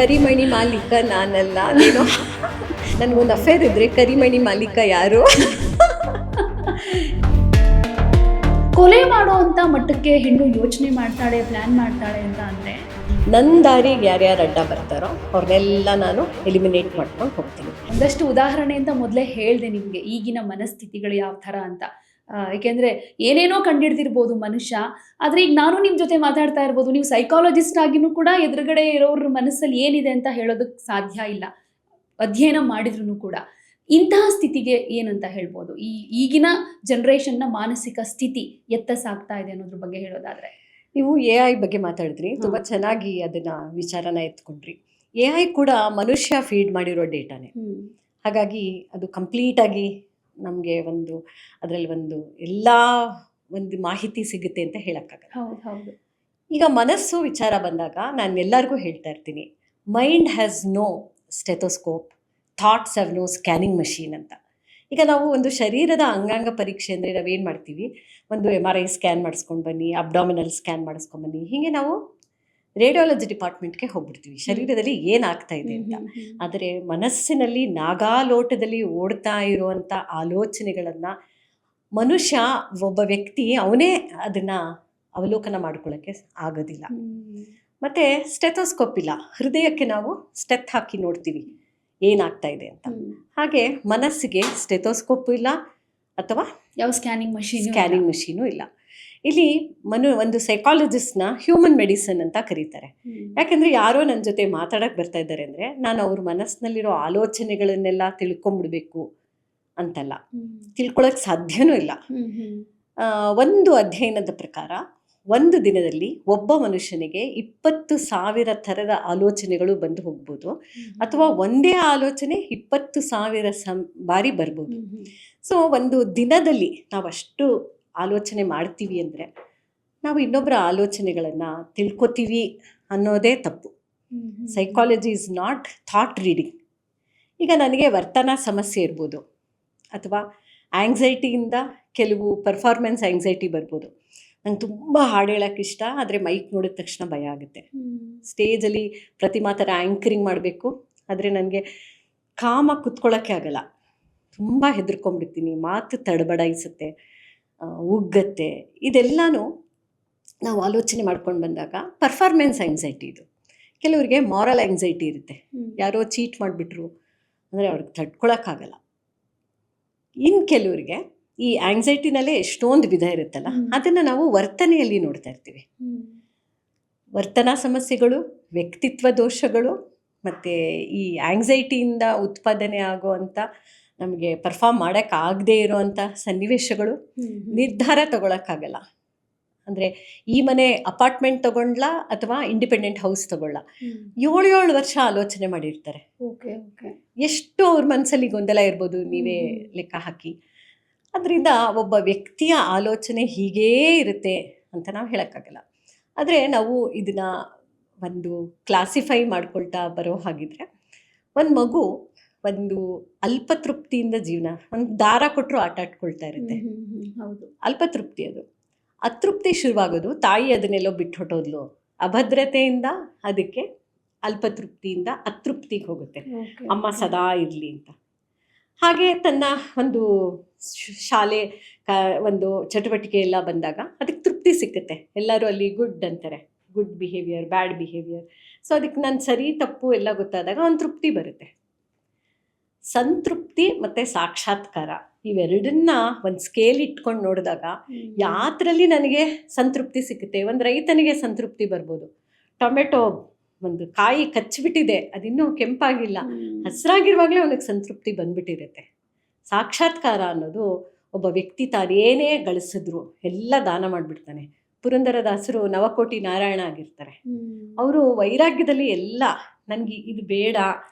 ಕರಿಮಣಿ ಮಾಲೀಕ ನಾನಲ್ಲ, ಅದೇನೋ ನನಗೊಂದು ಅಫೇರ್ ಇದ್ರೆ ಕರಿಮಣಿ ಮಾಲೀಕ ಯಾರು? ಕೊಲೆ ಮಾಡುವಂತ ಮಟ್ಟಕ್ಕೆ ಹೆಣ್ಣು ಯೋಚನೆ ಮಾಡ್ತಾಳೆ, ಪ್ಲಾನ್ ಮಾಡ್ತಾಳೆ ಅಂತ ಅಂದ್ರೆ ನನ್ನ ದಾರಿಗೆ ಯಾರ್ಯಾರು ಅಡ್ಡ ಬರ್ತಾರೋ ಅವ್ರನ್ನೆಲ್ಲ ನಾನು ಎಲಿಮಿನೇಟ್ ಮಾಡ್ಕೊಂಡು ಹೋಗ್ತೀನಿ. ಒಂದಷ್ಟು ಉದಾಹರಣೆ ಅಂತ ಮೊದಲೇ ಹೇಳಿದೆ ನಿಮಗೆ, ಈಗಿನ ಮನಸ್ಥಿತಿಗಳು ಯಾವ ಥರ ಅಂತ. ಏಕೆಂದರೆ ಏನೇನೋ ಕಂಡಿಡ್ದಿರ್ಬೋದು ಮನುಷ್ಯ, ಆದರೆ ಈಗ ನಾನು ನಿಮ್ಮ ಜೊತೆ ಮಾತಾಡ್ತಾ ಇರ್ಬೋದು, ನೀವು ಸೈಕಾಲಜಿಸ್ಟ್ ಆಗಿನೂ ಕೂಡ ಎದುರುಗಡೆ ಇರೋರ ಮನಸ್ಸಲ್ಲಿ ಏನಿದೆ ಅಂತ ಹೇಳೋದಕ್ಕೆ ಸಾಧ್ಯ ಇಲ್ಲ, ಅಧ್ಯಯನ ಮಾಡಿದ್ರು ಕೂಡ. ಇಂತಹ ಸ್ಥಿತಿಗೆ ಏನಂತ ಹೇಳ್ಬೋದು? ಈಗಿನ ಜನ್ರೇಷನ್ನ ಮಾನಸಿಕ ಸ್ಥಿತಿ ಎತ್ತ ಸಾಗ್ತಾ ಇದೆ ಅನ್ನೋದ್ರ ಬಗ್ಗೆ ಹೇಳೋದಾದ್ರೆ. ನೀವು AI ಬಗ್ಗೆ ಮಾತಾಡಿದ್ರಿ, ತುಂಬ ಚೆನ್ನಾಗಿ ಅದನ್ನ ವಿಚಾರನ ಎತ್ಕೊಂಡ್ರಿ. AI ಕೂಡ ಮನುಷ್ಯ ಫೀಡ್ ಮಾಡಿರೋ ಡೇಟಾನೇ, ಹಾಗಾಗಿ ಅದು ಕಂಪ್ಲೀಟಾಗಿ ನಮಗೆ ಅದರಲ್ಲಿ ಎಲ್ಲ ಒಂದು ಮಾಹಿತಿ ಸಿಗುತ್ತೆ ಅಂತ ಹೇಳಕ್ಕಾಗಲ್ಲ. ಹೌದು. ಈಗ ಮನಸ್ಸು ವಿಚಾರ ಬಂದಾಗ ನಾನು ಎಲ್ಲರಿಗೂ ಹೇಳ್ತಾ ಇರ್ತೀನಿ, mind has no stethoscope, thoughts have no scanning machine ಅಂತ. ಈಗ ನಾವು ಒಂದು ಶರೀರದ ಅಂಗಾಂಗ ಪರೀಕ್ಷೆ ಅಂದರೆ ನಾವೇನು ಮಾಡ್ತೀವಿ, ಒಂದು MRI ಸ್ಕ್ಯಾನ್ ಮಾಡಿಸ್ಕೊಂಡು ಬನ್ನಿ, ಅಬ್ಡಾಮಿನಲ್ ಸ್ಕ್ಯಾನ್ ಮಾಡಿಸ್ಕೊಂಡು ಬನ್ನಿ, ಹೀಗೆ ನಾವು ರೇಡಿಯಾಲಜಿ ಡಿಪಾರ್ಟ್ಮೆಂಟ್ಗೆ ಹೋಗ್ಬಿಡ್ತೀವಿ ಶರೀರದಲ್ಲಿ ಏನಾಗ್ತಾ ಇದೆ ಅಂತ. ಆದರೆ ಮನಸ್ಸಿನಲ್ಲಿ ನಾಗಾಲೋಟದಲ್ಲಿ ಓಡ್ತಾ ಇರುವಂಥ ಆಲೋಚನೆಗಳನ್ನು ಮನುಷ್ಯ, ಒಬ್ಬ ವ್ಯಕ್ತಿ ಅವನೇ ಅದನ್ನು ಅವಲೋಕನ ಮಾಡ್ಕೊಳ್ಳೋಕ್ಕೆ ಆಗೋದಿಲ್ಲ. ಮತ್ತು ಸ್ಟೆಥೋಸ್ಕೋಪ್ ಇಲ್ಲ, ಹೃದಯಕ್ಕೆ ನಾವು ಸ್ಟೆತ್ ಹಾಕಿ ನೋಡ್ತೀವಿ ಏನಾಗ್ತಾ ಇದೆ ಅಂತ. ಹಾಗೆ ಮನಸ್ಸಿಗೆ ಸ್ಟೆಥೋಸ್ಕೋಪು ಇಲ್ಲ ಅಥವಾ ಯಾವ ಸ್ಕ್ಯಾನಿಂಗ್ ಮಷೀನು ಇಲ್ಲ. ಇಲ್ಲಿ ಒಂದು ಸೈಕಾಲಜಿಸ್ಟ್ನ ಹ್ಯೂಮನ್ ಮೆಡಿಸನ್ ಅಂತ ಕರೀತಾರೆ. ಯಾಕೆಂದರೆ ಯಾರೋ ನನ್ನ ಜೊತೆ ಮಾತಾಡೋಕ್ಕೆ ಬರ್ತಾ ಇದ್ದಾರೆ ಅಂದರೆ ನಾನು ಅವ್ರ ಮನಸ್ಸಿನಲ್ಲಿರೋ ಆಲೋಚನೆಗಳನ್ನೆಲ್ಲ ತಿಳ್ಕೊಂಬಿಡ್ಬೇಕು ಅಂತಲ್ಲ, ತಿಳ್ಕೊಳ್ಳೋಕೆ ಸಾಧ್ಯನೂ ಇಲ್ಲ. ಒಂದು ಅಧ್ಯಯನದ ಪ್ರಕಾರ ಒಂದು ದಿನದಲ್ಲಿ ಒಬ್ಬ ಮನುಷ್ಯನಿಗೆ 20,000 ಥರದ ಆಲೋಚನೆಗಳು ಬಂದು ಹೋಗ್ಬೋದು, ಅಥವಾ ಒಂದೇ ಆಲೋಚನೆ 20,000 ಬಾರಿ ಬರ್ಬೋದು. ಸೊ ಒಂದು ದಿನದಲ್ಲಿ ನಾವು ಅಷ್ಟು ಆಲೋಚನೆ ಮಾಡ್ತೀವಿ ಅಂದರೆ ನಾವು ಇನ್ನೊಬ್ಬರ ಆಲೋಚನೆಗಳನ್ನು ತಿಳ್ಕೊತೀವಿ ಅನ್ನೋದೇ ತಪ್ಪು. Psychology is not thought reading. ಈಗ ನನಗೆ ವರ್ತನಾ ಸಮಸ್ಯೆ ಇರ್ಬೋದು, ಅಥವಾ ಆ್ಯಂಗ್ಸೈಟಿಯಿಂದ ಕೆಲವು ಪರ್ಫಾರ್ಮೆನ್ಸ್ ಆ್ಯಂಗ್ಸೈಟಿ ಬರ್ಬೋದು. ನಂಗೆ ತುಂಬ ಹಾಡು ಹೇಳೋಕ್ಕೆ ಇಷ್ಟ, ಆದರೆ ಮೈಕ್ ನೋಡಿದ ತಕ್ಷಣ ಭಯ ಆಗುತ್ತೆ. ಸ್ಟೇಜಲ್ಲಿ ಪ್ರತಿಮಾ ಥರ ಆ್ಯಂಕರಿಂಗ್ ಮಾಡಬೇಕು, ಆದರೆ ನನಗೆ ಕಾಮಾಗಿ ಕುತ್ಕೊಳ್ಳೋಕ್ಕೆ ಆಗಲ್ಲ, ತುಂಬ ಹೆದರ್ಕೊಂಡ್ಬಿಡ್ತೀನಿ, ಮಾತು ತಡಬಡಾಯಿಸುತ್ತೆ, ಉಗ್ಗತ್ತೆ. ಇದೆಲ್ಲನೂ ನಾವು ಆಲೋಚನೆ ಮಾಡ್ಕೊಂಡು ಬಂದಾಗ ಪರ್ಫಾರ್ಮೆನ್ಸ್ ಆ್ಯಂಗ್ಸೈಟಿ ಇದು. ಕೆಲವರಿಗೆ ಮಾರಲ್ ಆ್ಯಂಗ್ಸೈಟಿ ಇರುತ್ತೆ, ಯಾರೋ ಚೀಟ್ ಮಾಡಿಬಿಟ್ರು ಅಂದರೆ ಅವ್ರಿಗೆ ತಡ್ಕೊಳಕ್ಕಾಗಲ್ಲ. ಇನ್ನು ಕೆಲವರಿಗೆ ಈ ಆ್ಯಂಗ್ಸೈಟಿನಲ್ಲೇ ಎಷ್ಟೊಂದು ವಿಧ ಇರುತ್ತಲ್ಲ, ಅದನ್ನು ನಾವು ವರ್ತನೆಯಲ್ಲಿ ನೋಡ್ತಾ ಇರ್ತೀವಿ. ವರ್ತನಾ ಸಮಸ್ಯೆಗಳು, ವ್ಯಕ್ತಿತ್ವ ದೋಷಗಳು, ಮತ್ತು ಈ ಆ್ಯಂಗ್ಸೈಟಿಯಿಂದ ಉತ್ಪಾದನೆ ಆಗುವಂಥ ನಮಗೆ ಪರ್ಫಾರ್ಮ್ ಮಾಡೋಕ್ಕಾಗದೇ ಇರೋವಂಥ ಸನ್ನಿವೇಶಗಳು, ನಿರ್ಧಾರ ತಗೊಳಕ್ಕಾಗಲ್ಲ. ಅಂದರೆ ಈ ಮನೆ ಅಪಾರ್ಟ್ಮೆಂಟ್ ತಗೊಂಡ್ಲಾ ಅಥವಾ ಇಂಡಿಪೆಂಡೆಂಟ್ ಹೌಸ್ ತಗೊಳ್ಳ, 7 ವರ್ಷ ಆಲೋಚನೆ ಮಾಡಿರ್ತಾರೆ. ಎಷ್ಟು ಅವ್ರ ಮನಸ್ಸಲ್ಲಿ ಗೊಂದಲ ಇರ್ಬೋದು, ನೀವೇ ಲೆಕ್ಕ ಹಾಕಿ. ಅದರಿಂದ ಒಬ್ಬ ವ್ಯಕ್ತಿಯ ಆಲೋಚನೆ ಹೀಗೇ ಇರುತ್ತೆ ಅಂತ ನಾವು ಹೇಳೋಕ್ಕಾಗಲ್ಲ. ಆದರೆ ನಾವು ಇದನ್ನು ಒಂದು ಕ್ಲಾಸಿಫೈ ಮಾಡ್ಕೊಳ್ತಾ ಬರೋ ಹಾಗಿದ್ರೆ, ಒಂದು ಮಗು ಒಂದು ಅಲ್ಪತೃಪ್ತಿಯಿಂದ ಜೀವನ, ಒಂದು ದಾರ ಕೊಟ್ಟರು ಆಟ ಆಡ್ಕೊಳ್ತಾ ಇರುತ್ತೆ, ಅಲ್ಪತೃಪ್ತಿ. ಅದು ಅತೃಪ್ತಿ ಶುರುವಾಗೋದು ತಾಯಿ ಅದನ್ನೆಲ್ಲೋ ಬಿಟ್ಟು ಹೊಟ್ಟೋದ್ಲು, ಅಭದ್ರತೆಯಿಂದ ಅದಕ್ಕೆ ಅಲ್ಪತೃಪ್ತಿಯಿಂದ ಅತೃಪ್ತಿಗೆ ಹೋಗುತ್ತೆ, ಅಮ್ಮ ಸದಾ ಇರಲಿ ಅಂತ. ಹಾಗೆ ತನ್ನ ಒಂದು ಶಾಲೆ ಒಂದು ಚಟುವಟಿಕೆ ಎಲ್ಲ ಬಂದಾಗ ಅದಕ್ಕೆ ತೃಪ್ತಿ ಸಿಕ್ಕುತ್ತೆ, ಎಲ್ಲರೂ ಅಲ್ಲಿ ಗುಡ್ ಅಂತಾರೆ, ಗುಡ್ ಬಿಹೇವಿಯರ್, ಬ್ಯಾಡ್ ಬಿಹೇವಿಯರ್. ಸೊ ಅದಕ್ಕೆ ನಾನು ಸರಿ ತಪ್ಪು ಎಲ್ಲ ಗೊತ್ತಾದಾಗ ಒಂದು ತೃಪ್ತಿ ಬರುತ್ತೆ. ಸಂತೃಪ್ತಿ ಮತ್ತು ಸಾಕ್ಷಾತ್ಕಾರ ಇವೆರಡನ್ನ ಒಂದು ಸ್ಕೇಲ್ ಇಟ್ಕೊಂಡು ನೋಡಿದಾಗ ಯಾತ್ರಲ್ಲಿ ನನಗೆ ಸಂತೃಪ್ತಿ ಸಿಗುತ್ತೆ. ಒಂದು ರೈತನಿಗೆ ಸಂತೃಪ್ತಿ ಬರ್ಬೋದು, ಟೊಮೆಟೊ ಒಂದು ಕಾಯಿ ಕಚ್ಚಿಬಿಟ್ಟಿದೆ, ಅದಿನ್ನೂ ಕೆಂಪಾಗಿಲ್ಲ, ಹಸಿರಾಗಿರುವಾಗಲೇ ಅವನಿಗೆ ಸಂತೃಪ್ತಿ ಬಂದ್ಬಿಟ್ಟಿರುತ್ತೆ. ಸಾಕ್ಷಾತ್ಕಾರ ಅನ್ನೋದು ಒಬ್ಬ ವ್ಯಕ್ತಿ ತಾನೇನೇ ಗಳಿಸಿದ್ರು ಎಲ್ಲ ದಾನ ಮಾಡಿಬಿಡ್ತಾನೆ. ಪುರಂದರದಾಸರು ನವಕೋಟಿ ನಾರಾಯಣ ಆಗಿರ್ತಾರೆ, ಅವರು ವೈರಾಗ್ಯದಲ್ಲಿ ಎಲ್ಲ ನನಗೆ ಇದು ಬೇಡ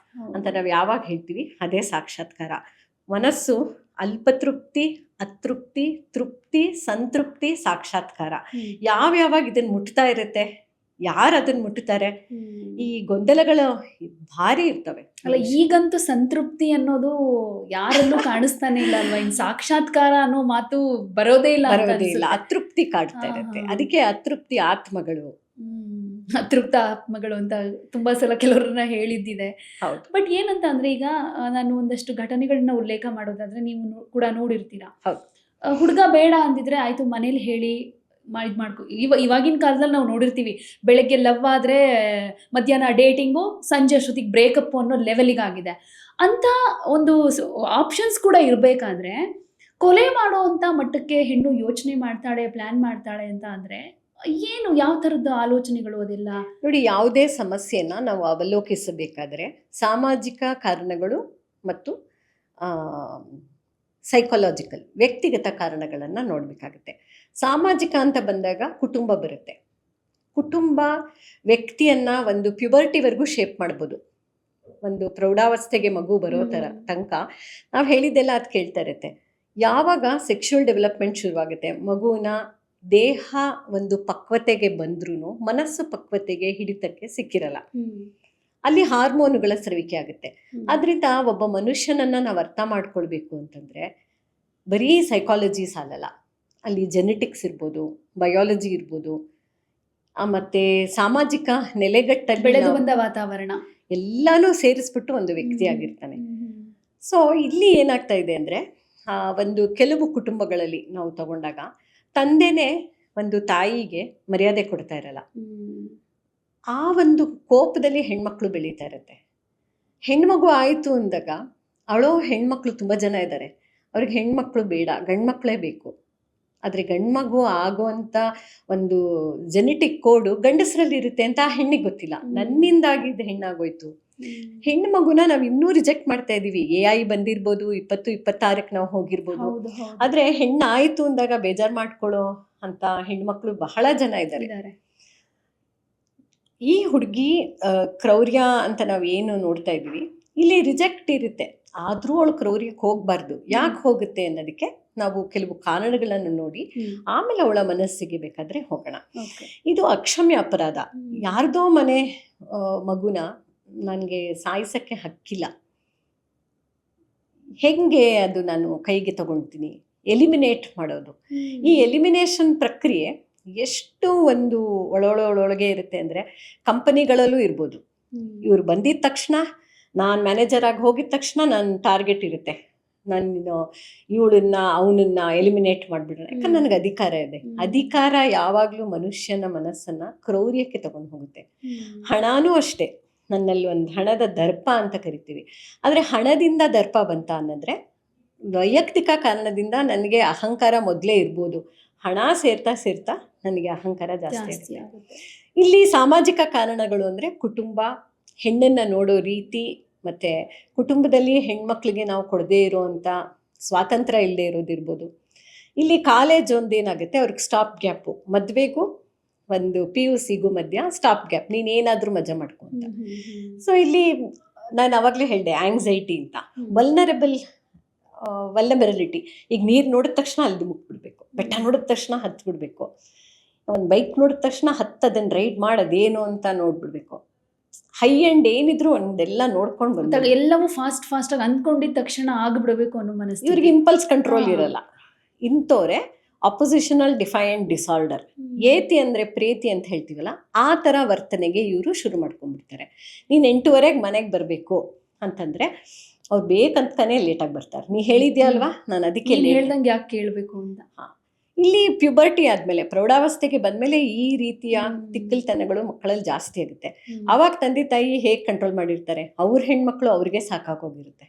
ಅಂತ ನಾವು ಯಾವಾಗ ಹೇಳ್ತೀವಿ ಅದೇ ಸಾಕ್ಷಾತ್ಕಾರ. ಮನಸ್ಸು ಅಲ್ಪತೃಪ್ತಿ, ಅತೃಪ್ತಿ, ತೃಪ್ತಿ, ಸಂತೃಪ್ತಿ, ಸಾಕ್ಷಾತ್ಕಾರ ಯಾವ್ಯಾವಾಗ ಇದನ್ನು ಮುಟ್ತಾ ಇರುತ್ತೆ, ಯಾರು ಅದನ್ನು ಮುಟ್ಟುತ್ತಾರೆ, ಈ ಗೊಂದಲಗಳು ಭಾರಿ ಇರ್ತವೆ. ಅಲ್ಲ, ಈಗಂತೂ ಸಂತೃಪ್ತಿ ಅನ್ನೋದು ಯಾರಲ್ಲೂ ಕಾಣಿಸ್ತಾನೆ ಇಲ್ಲ ಅಲ್ವಾ? ಇನ್ನು ಸಾಕ್ಷಾತ್ಕಾರ ಅನ್ನೋ ಮಾತು ಬರೋದೇ ಇಲ್ಲ. ಅತೃಪ್ತಿ ಕಾಡ್ತಾ ಇರುತ್ತೆ, ಅದಕ್ಕೆ ಅತೃಪ್ತಿ ಆತ್ಮಗಳು ಅತೃಪ್ತ ಆತ್ಮಗಳು ಅಂತ ತುಂಬಾ ಸಲ ಕೆಲವ್ರನ್ನ ಹೇಳಿದ್ದಿದೆ. ಹೌದು. ಬಟ್ ಏನಂತ ಅಂದ್ರೆ ಈಗ ನಾನು ಒಂದಷ್ಟು ಘಟನೆಗಳನ್ನ ಉಲ್ಲೇಖ ಮಾಡೋದಾದ್ರೆ ನೀವು ಕೂಡ ನೋಡಿರ್ತೀರಾ. ಹೌದು. ಹುಡುಗ ಬೇಡ ಅಂದಿದ್ರೆ ಆಯ್ತು ಮನೇಲಿ ಹೇಳಿ ಇದ್ ಮಾಡ್ಕೊ. ಇವಾಗಿನ ಕಾಲದಲ್ಲಿ ನಾವು ನೋಡಿರ್ತೀವಿ, ಬೆಳಗ್ಗೆ ಲವ್ ಆದ್ರೆ ಮಧ್ಯಾಹ್ನ ಡೇಟಿಂಗು, ಸಂಜೆ ಅಷ್ಟೊತ್ತಿಗೆ ಬ್ರೇಕಪ್ ಅನ್ನೋ ಲೆವೆಲಿಗೆ ಆಗಿದೆ. ಅಂತ ಒಂದು ಆಪ್ಷನ್ಸ್ ಕೂಡ ಇರಬೇಕಾದ್ರೆ ಕೊಲೆ ಮಾಡುವಂತ ಮಟ್ಟಕ್ಕೆ ಹೆಣ್ಣು ಯೋಚನೆ ಮಾಡ್ತಾಳೆ, ಪ್ಲಾನ್ ಮಾಡ್ತಾಳೆ ಅಂತ ಅಂದ್ರೆ ಏನು, ಯಾವ ಥರದ ಆಲೋಚನೆಗಳು ಅದೆಲ್ಲ? ನೋಡಿ, ಯಾವುದೇ ಸಮಸ್ಯೆನ ನಾವು ಅವಲೋಕಿಸಬೇಕಾದ್ರೆ ಸಾಮಾಜಿಕ ಕಾರಣಗಳು ಮತ್ತು ಸೈಕಾಲಜಿಕಲ್ ವ್ಯಕ್ತಿಗತ ಕಾರಣಗಳನ್ನು ನೋಡಬೇಕಾಗುತ್ತೆ. ಸಾಮಾಜಿಕ ಅಂತ ಬಂದಾಗ ಕುಟುಂಬ ಬರುತ್ತೆ. ಕುಟುಂಬ ವ್ಯಕ್ತಿಯನ್ನ ಒಂದು ಪ್ಯುಬರ್ಟಿವರೆಗೂ ಶೇಪ್ ಮಾಡ್ಬೋದು. ಒಂದು ಪ್ರೌಢಾವಸ್ಥೆಗೆ ಮಗು ಬರೋ ತನಕ ನಾವು ಹೇಳಿದ್ದೆಲ್ಲ ಅದು ಕೇಳ್ತಾ ಇರುತ್ತೆ. ಯಾವಾಗ ಸೆಕ್ಷುವಲ್ ಡೆವಲಪ್ಮೆಂಟ್ ಶುರುವಾಗುತ್ತೆ, ಮಗುವಿನ ದೇಹ ಒಂದು ಪಕ್ವತೆಗೆ ಬಂದ್ರೂ ಮನಸ್ಸು ಪಕ್ವತೆಗೆ ಹಿಡಿತಕ್ಕೆ ಸಿಕ್ಕಿರಲ್ಲ. ಅಲ್ಲಿ ಹಾರ್ಮೋನುಗಳ ಸ್ರವಿಕೆ ಆಗುತ್ತೆ. ಅದರಿಂದ ಒಬ್ಬ ಮನುಷ್ಯನನ್ನು ನಾವು ಅರ್ಥ ಮಾಡ್ಕೊಳ್ಬೇಕು ಅಂತಂದರೆ ಬರೀ ಸೈಕಾಲಜಿ ಸಾಲಲ್ಲ, ಅಲ್ಲಿ ಜೆನೆಟಿಕ್ಸ್ ಇರ್ಬೋದು, ಬಯಾಲಜಿ ಇರ್ಬೋದು, ಮತ್ತು ಸಾಮಾಜಿಕ ನೆಲೆಗಟ್ಟಲ್ಲಿ ಬೆಳೆದು ಬಂದ ವಾತಾವರಣ ಎಲ್ಲನೂ ಸೇರಿಸ್ಬಿಟ್ಟು ಒಂದು ವ್ಯಕ್ತಿ ಆಗಿರ್ತಾನೆ. ಸೊ ಇಲ್ಲಿ ಏನಾಗ್ತಾ ಇದೆ ಅಂದರೆ, ಒಂದು ಕೆಲವು ಕುಟುಂಬಗಳಲ್ಲಿ ನಾವು ತಗೊಂಡಾಗ ತಂದೆನೇ ಒಂದು ತಾಯಿಗೆ ಮರ್ಯಾದೆ ಕೊಡ್ತಾ ಇರಲ್ಲ. ಆ ಒಂದು ಕೋಪದಲ್ಲಿ ಹೆಣ್ಮಕ್ಳು ಬೆಳೀತಾ ಇರುತ್ತೆ. ಹೆಣ್ಮಗು ಆಯಿತು ಅಂದಾಗ ಅವಳೋ ಹೆಣ್ಮಕ್ಳು ತುಂಬ ಜನ ಇದ್ದಾರೆ, ಅವ್ರಿಗೆ ಹೆಣ್ಮಕ್ಳು ಬೇಡ, ಗಂಡ್ಮಕ್ಳೇ ಬೇಕು. ಆದರೆ ಗಂಡ್ಮಗು ಆಗುವಂಥ ಒಂದು ಜೆನೆಟಿಕ್ ಕೋಡು ಗಂಡಸರಲ್ಲಿ ಇರುತ್ತೆ ಅಂತ ಆ ಹೆಣ್ಣಿಗೆ ಗೊತ್ತಿಲ್ಲ. ನನ್ನಿಂದಾಗಿದ್ದು ಹೆಣ್ಣಾಗೋಯ್ತು. ಹೆಣ್ಣು ಮಗುನ ನಾವು ಇನ್ನೂ ರಿಜೆಕ್ಟ್ ಮಾಡ್ತಾ ಇದ್ದೀವಿ. AI ಬಂದಿರ್ಬೋದು, 2026ಕ್ಕೆ ನಾವು ಹೋಗಿರ್ಬೋದು. ಆದರೆ ಹೆಣ್ಣಾಯಿತು ಅಂದಾಗ ಬೇಜಾರು ಮಾಡ್ಕೊಳ್ಳೋ ಅಂತ ಹೆಣ್ಮಕ್ಳು ಬಹಳ ಜನ ಇದ್ದಾರೆ. ಈ ಹುಡುಗಿ ಕ್ರೌರ್ಯ ಅಂತ ನಾವು ಏನು ನೋಡ್ತಾ ಇದ್ದೀವಿ, ಇಲ್ಲಿ ರಿಜೆಕ್ಟ್ ಇರುತ್ತೆ. ಆದರೂ ಅವಳು ಕ್ರೌರ್ಯಕ್ಕೆ ಹೋಗಬಾರ್ದು. ಯಾಕೆ ಹೋಗುತ್ತೆ ಅನ್ನೋದಕ್ಕೆ ನಾವು ಕೆಲವು ಕಾರಣಗಳನ್ನು ನೋಡಿ ಆಮೇಲೆ ಅವಳ ಮನಸ್ಸಿಗೆ ಬೇಕಾದರೆ ಹೋಗೋಣ. ಇದು ಅಕ್ಷಮ್ಯ ಅಪರಾಧ. ಯಾರ್ದೋ ಮನೆ ಮಗುನ ನನಗೆ ಸಾಯಿಸೋಕ್ಕೆ ಹಕ್ಕಿಲ್ಲ, ಹೆಂಗೆ ಅದು ನಾನು ಕೈಗೆ ತಗೊಳ್ತೀನಿ? ಎಲಿಮಿನೇಟ್ ಮಾಡೋದು. ಈ ಎಲಿಮಿನೇಷನ್ ಪ್ರಕ್ರಿಯೆ ಎಷ್ಟು ಒಂದು ಒಳೊಳಗೆ ಇರುತ್ತೆ ಅಂದರೆ, ಕಂಪನಿಗಳಲ್ಲೂ ಇರ್ಬೋದು. ಇವ್ರು ಬಂದಿದ್ದ ತಕ್ಷಣ, ನಾನು ಮ್ಯಾನೇಜರ್ ಆಗಿ ಹೋಗಿದ ತಕ್ಷಣ ನನ್ನ ಟಾರ್ಗೆಟ್ ಇರುತ್ತೆ, ನಾನು ಇವಳನ್ನ ಅವನನ್ನ ಎಲಿಮಿನೇಟ್ ಮಾಡಿಬಿಡೋಣ. ಯಾಕಂದ್ರೆ ನನಗೆ ಅಧಿಕಾರ ಇದೆ. ಅಧಿಕಾರ ಯಾವಾಗಲೂ ಮನುಷ್ಯನ ಮನಸ್ಸನ್ನು ಕ್ರೌರ್ಯಕ್ಕೆ ತಗೊಂಡು ಹೋಗುತ್ತೆ. ಹಣನೂ ಅಷ್ಟೇ, ನನ್ನಲ್ಲಿ ಒಂದು ಹಣದ ದರ್ಪ ಅಂತ ಕರಿತೀವಿ. ಆದರೆ ಹಣದಿಂದ ದರ್ಪ ಬಂತ ಅನ್ನೋದ್ರೆ ವೈಯಕ್ತಿಕ ಕಾರಣದಿಂದ ನನಗೆ ಅಹಂಕಾರ ಮೊದಲೇ ಇರ್ಬೋದು, ಹಣ ಸೇರ್ತಾ ನನಗೆ ಅಹಂಕಾರ ಜಾಸ್ತಿ ಆಗುತ್ತೆ. ಇಲ್ಲಿ ಸಾಮಾಜಿಕ ಕಾರಣಗಳು ಅಂದರೆ ಕುಟುಂಬ, ಹೆಣ್ಣನ್ನು ನೋಡೋ ರೀತಿ, ಮತ್ತು ಕುಟುಂಬದಲ್ಲಿ ಹೆಣ್ಮಕ್ಳಿಗೆ ನಾವು ಕೊಡದೇ ಇರೋವಂಥ ಸ್ವಾತಂತ್ರ್ಯ ಇಲ್ಲದೆ ಇರೋದಿರ್ಬೋದು. ಇಲ್ಲಿ ಕಾಲೇಜ್ ಒಂದೇನಾಗುತ್ತೆ, ಅವ್ರಿಗೆ ಸ್ಟಾಪ್ ಗ್ಯಾಪು, ಮದುವೆಗೂ ಒಂದು PUCಗೂ ಮಧ್ಯ ಸ್ಟಾಪ್ ಗ್ಯಾಪ್, ನೀನೇನಾದರೂ ಮಜಾ ಮಾಡ್ಕೊಂತ. ಸೊ ಇಲ್ಲಿ ನಾನು ಆವಾಗಲೇ ಹೇಳಿದೆ ಆಂಗ್ಸೈಟಿ ಅಂತ, ವಲ್ನರಬಿಲಿಟಿ. ಈಗ ನೀರು ನೋಡಿದ ತಕ್ಷಣ ಅಲ್ಲಿ ಧುಮುಕ್ಬಿಡ್ಬೇಕು, ಬೆಟ್ಟ ನೋಡಿದ ತಕ್ಷಣ ಹತ್ಬಿಡ್ಬೇಕು, ಒಂದು ಬೈಕ್ ನೋಡಿದ ತಕ್ಷಣ ಅದನ್ನು ರೈಡ್ ಮಾಡೋದೇನು ಅಂತ ನೋಡ್ಬಿಡ್ಬೇಕು. ಹೈ ಎಂಡ್ ಏನಿದ್ರು ಒಂದೆಲ್ಲ ನೋಡ್ಕೊಂಡು ಬಂದಾಗ ಎಲ್ಲವೂ ಫಾಸ್ಟಾಗಿ ಅಂದ್ಕೊಂಡಿದ್ದ ತಕ್ಷಣ ಆಗಿಬಿಡಬೇಕು ಅನ್ನೋ ಮನಸ್ಸು. ಇವ್ರಿಗೆ ಇಂಪಲ್ಸ್ ಕಂಟ್ರೋಲ್ ಇರಲ್ಲ. ಇಂಥವ್ರೆ ಅಪೋಸಿಷನಲ್ ಡಿಫೈನ್ಡ್ ಡಿಸಾರ್ಡರ್, ಏತಿ ಅಂದರೆ ಪ್ರೀತಿ ಅಂತ ಹೇಳ್ತೀವಲ್ಲ, ಆ ಥರ ವರ್ತನೆಗೆ ಇವರು ಶುರು ಮಾಡ್ಕೊಂಡ್ಬಿಡ್ತಾರೆ. ನೀನು 8:30ಗೆ ಮನೆಗೆ ಬರಬೇಕು ಅಂತಂದರೆ ಅವ್ರು ಬೇಕಂತಾನೆ ಲೇಟಾಗಿ ಬರ್ತಾರೆ. ನೀ ಹೇಳಿದ್ಯಾ ಅಲ್ವಾ, ನಾನು ಅದಕ್ಕೆ ಹೇಳ್ದಂಗೆ ಯಾಕೆ ಕೇಳಬೇಕು ಅಂತ. ಇಲ್ಲಿ ಪ್ಯುಬರ್ಟಿ ಆದಮೇಲೆ, ಪ್ರೌಢಾವಸ್ಥೆಗೆ ಬಂದಮೇಲೆ ಈ ರೀತಿಯ ತಿಕ್ಕಲ್ತನಗಳು ಮಕ್ಕಳಲ್ಲಿ ಜಾಸ್ತಿ ಆಗುತ್ತೆ. ಆವಾಗ ತಂದೆ ತಾಯಿ ಹೇಗೆ ಕಂಟ್ರೋಲ್ ಮಾಡಿರ್ತಾರೆ, ಅವ್ರ ಹೆಣ್ಮಕ್ಳು ಅವ್ರಿಗೆ ಸಾಕಾಗೋಗಿರುತ್ತೆ.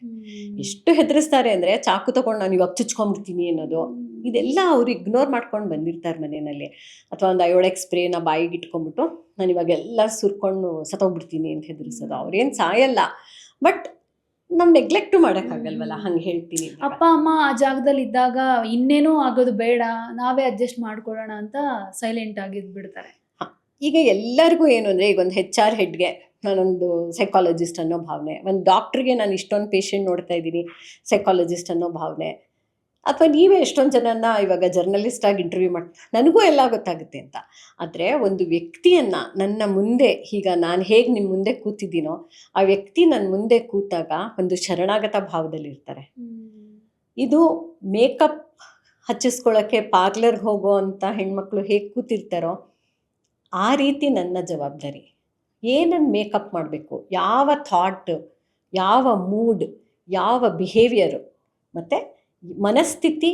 ಎಷ್ಟು ಹೆದರಿಸ್ತಾರೆ ಅಂದರೆ, ಚಾಕು ತೊಗೊಂಡು ನಾನು ಇವಾಗ ಚುಚ್ಕೊಂಡ್ಬಿಡ್ತೀನಿ ಅನ್ನೋದು, ಇದೆಲ್ಲ ಅವ್ರು ಇಗ್ನೋರ್ ಮಾಡ್ಕೊಂಡು ಬಂದಿರ್ತಾರೆ ಮನೆಯಲ್ಲಿ. ಅಥವಾ ಒಂದು ಅಯೋಡೆಕ್ಸ್ ಸ್ಪ್ರೇನ ಬಾಯಿಗೆ ಇಟ್ಕೊಂಡ್ಬಿಟ್ಟು ನಾನು ಇವಾಗೆಲ್ಲ ಸುರ್ಕೊಂಡು ಸತ್ತೋಗ್ಬಿಡ್ತೀನಿ ಅಂತ ಹೆದರಿಸೋದು. ಅವ್ರೇನು ಸಾಯಲ್ಲ, ಬಟ್ ನಾವು ನೆಗ್ಲೆಕ್ಟು ಮಾಡೋಕ್ಕಾಗಲ್ವಲ್ಲ, ಹಂಗೆ ಹೇಳ್ತೀನಿ. ಅಪ್ಪ ಅಮ್ಮ ಆ ಜಾಗದಲ್ಲಿ ಇದ್ದಾಗ ಇನ್ನೇನೋ ಆಗೋದು ಬೇಡ, ನಾವೇ ಅಡ್ಜಸ್ಟ್ ಮಾಡ್ಕೊಳ್ಳೋಣ ಅಂತ ಸೈಲೆಂಟ್ ಆಗಿದ್ಬಿಡ್ತಾರೆ. ಈಗ ಎಲ್ಲರಿಗೂ ಏನು ಅಂದರೆ, ಈಗ ಒಂದು HR ಹೆಡ್ಗೆ ನಾನೊಂದು ಸೈಕಾಲಜಿಸ್ಟ್ ಅನ್ನೋ ಭಾವನೆ, ಒಂದು ಡಾಕ್ಟ್ರಿಗೆ ನಾನು ಇಷ್ಟೊಂದು ಪೇಷಂಟ್ ನೋಡ್ತಾ ಇದ್ದೀನಿ ಸೈಕಾಲಜಿಸ್ಟ್ ಅನ್ನೋ ಭಾವನೆ, ಅಥವಾ ನೀವೇ ಎಷ್ಟೊಂದು ಜನನ್ನ ಇವಾಗ ಜರ್ನಲಿಸ್ಟಾಗಿ ಇಂಟರ್ವ್ಯೂ ನನಗೂ ಎಲ್ಲ ಗೊತ್ತಾಗುತ್ತೆ ಅಂತ. ಆದರೆ ಒಂದು ವ್ಯಕ್ತಿಯನ್ನು ನನ್ನ ಮುಂದೆ, ಈಗ ನಾನು ಹೇಗೆ ನಿಮ್ಮ ಮುಂದೆ ಕೂತಿದ್ದೀನೋ ಆ ವ್ಯಕ್ತಿ ನನ್ನ ಮುಂದೆ ಕೂತಾಗ ಒಂದು ಶರಣಾಗತ ಭಾವದಲ್ಲಿರ್ತಾರೆ. ಇದು ಮೇಕಪ್ ಹಚ್ಚಿಸ್ಕೊಳ್ಳೋಕ್ಕೆ ಪಾರ್ಲರ್ಗೆ ಹೋಗೋ ಅಂಥ ಹೆಣ್ಮಕ್ಳು ಹೇಗೆ ಕೂತಿರ್ತಾರೋ ಆ ರೀತಿ ನನ್ನ ಜವಾಬ್ದಾರಿ. ಏನನ್ನು ಮೇಕಪ್ ಮಾಡಬೇಕು, ಯಾವ ಥಾಟ್, ಯಾವ ಮೂಡ್, ಯಾವ ಬಿಹೇವಿಯರು, ಮತ್ತು ಮನಸ್ಥಿತಿ,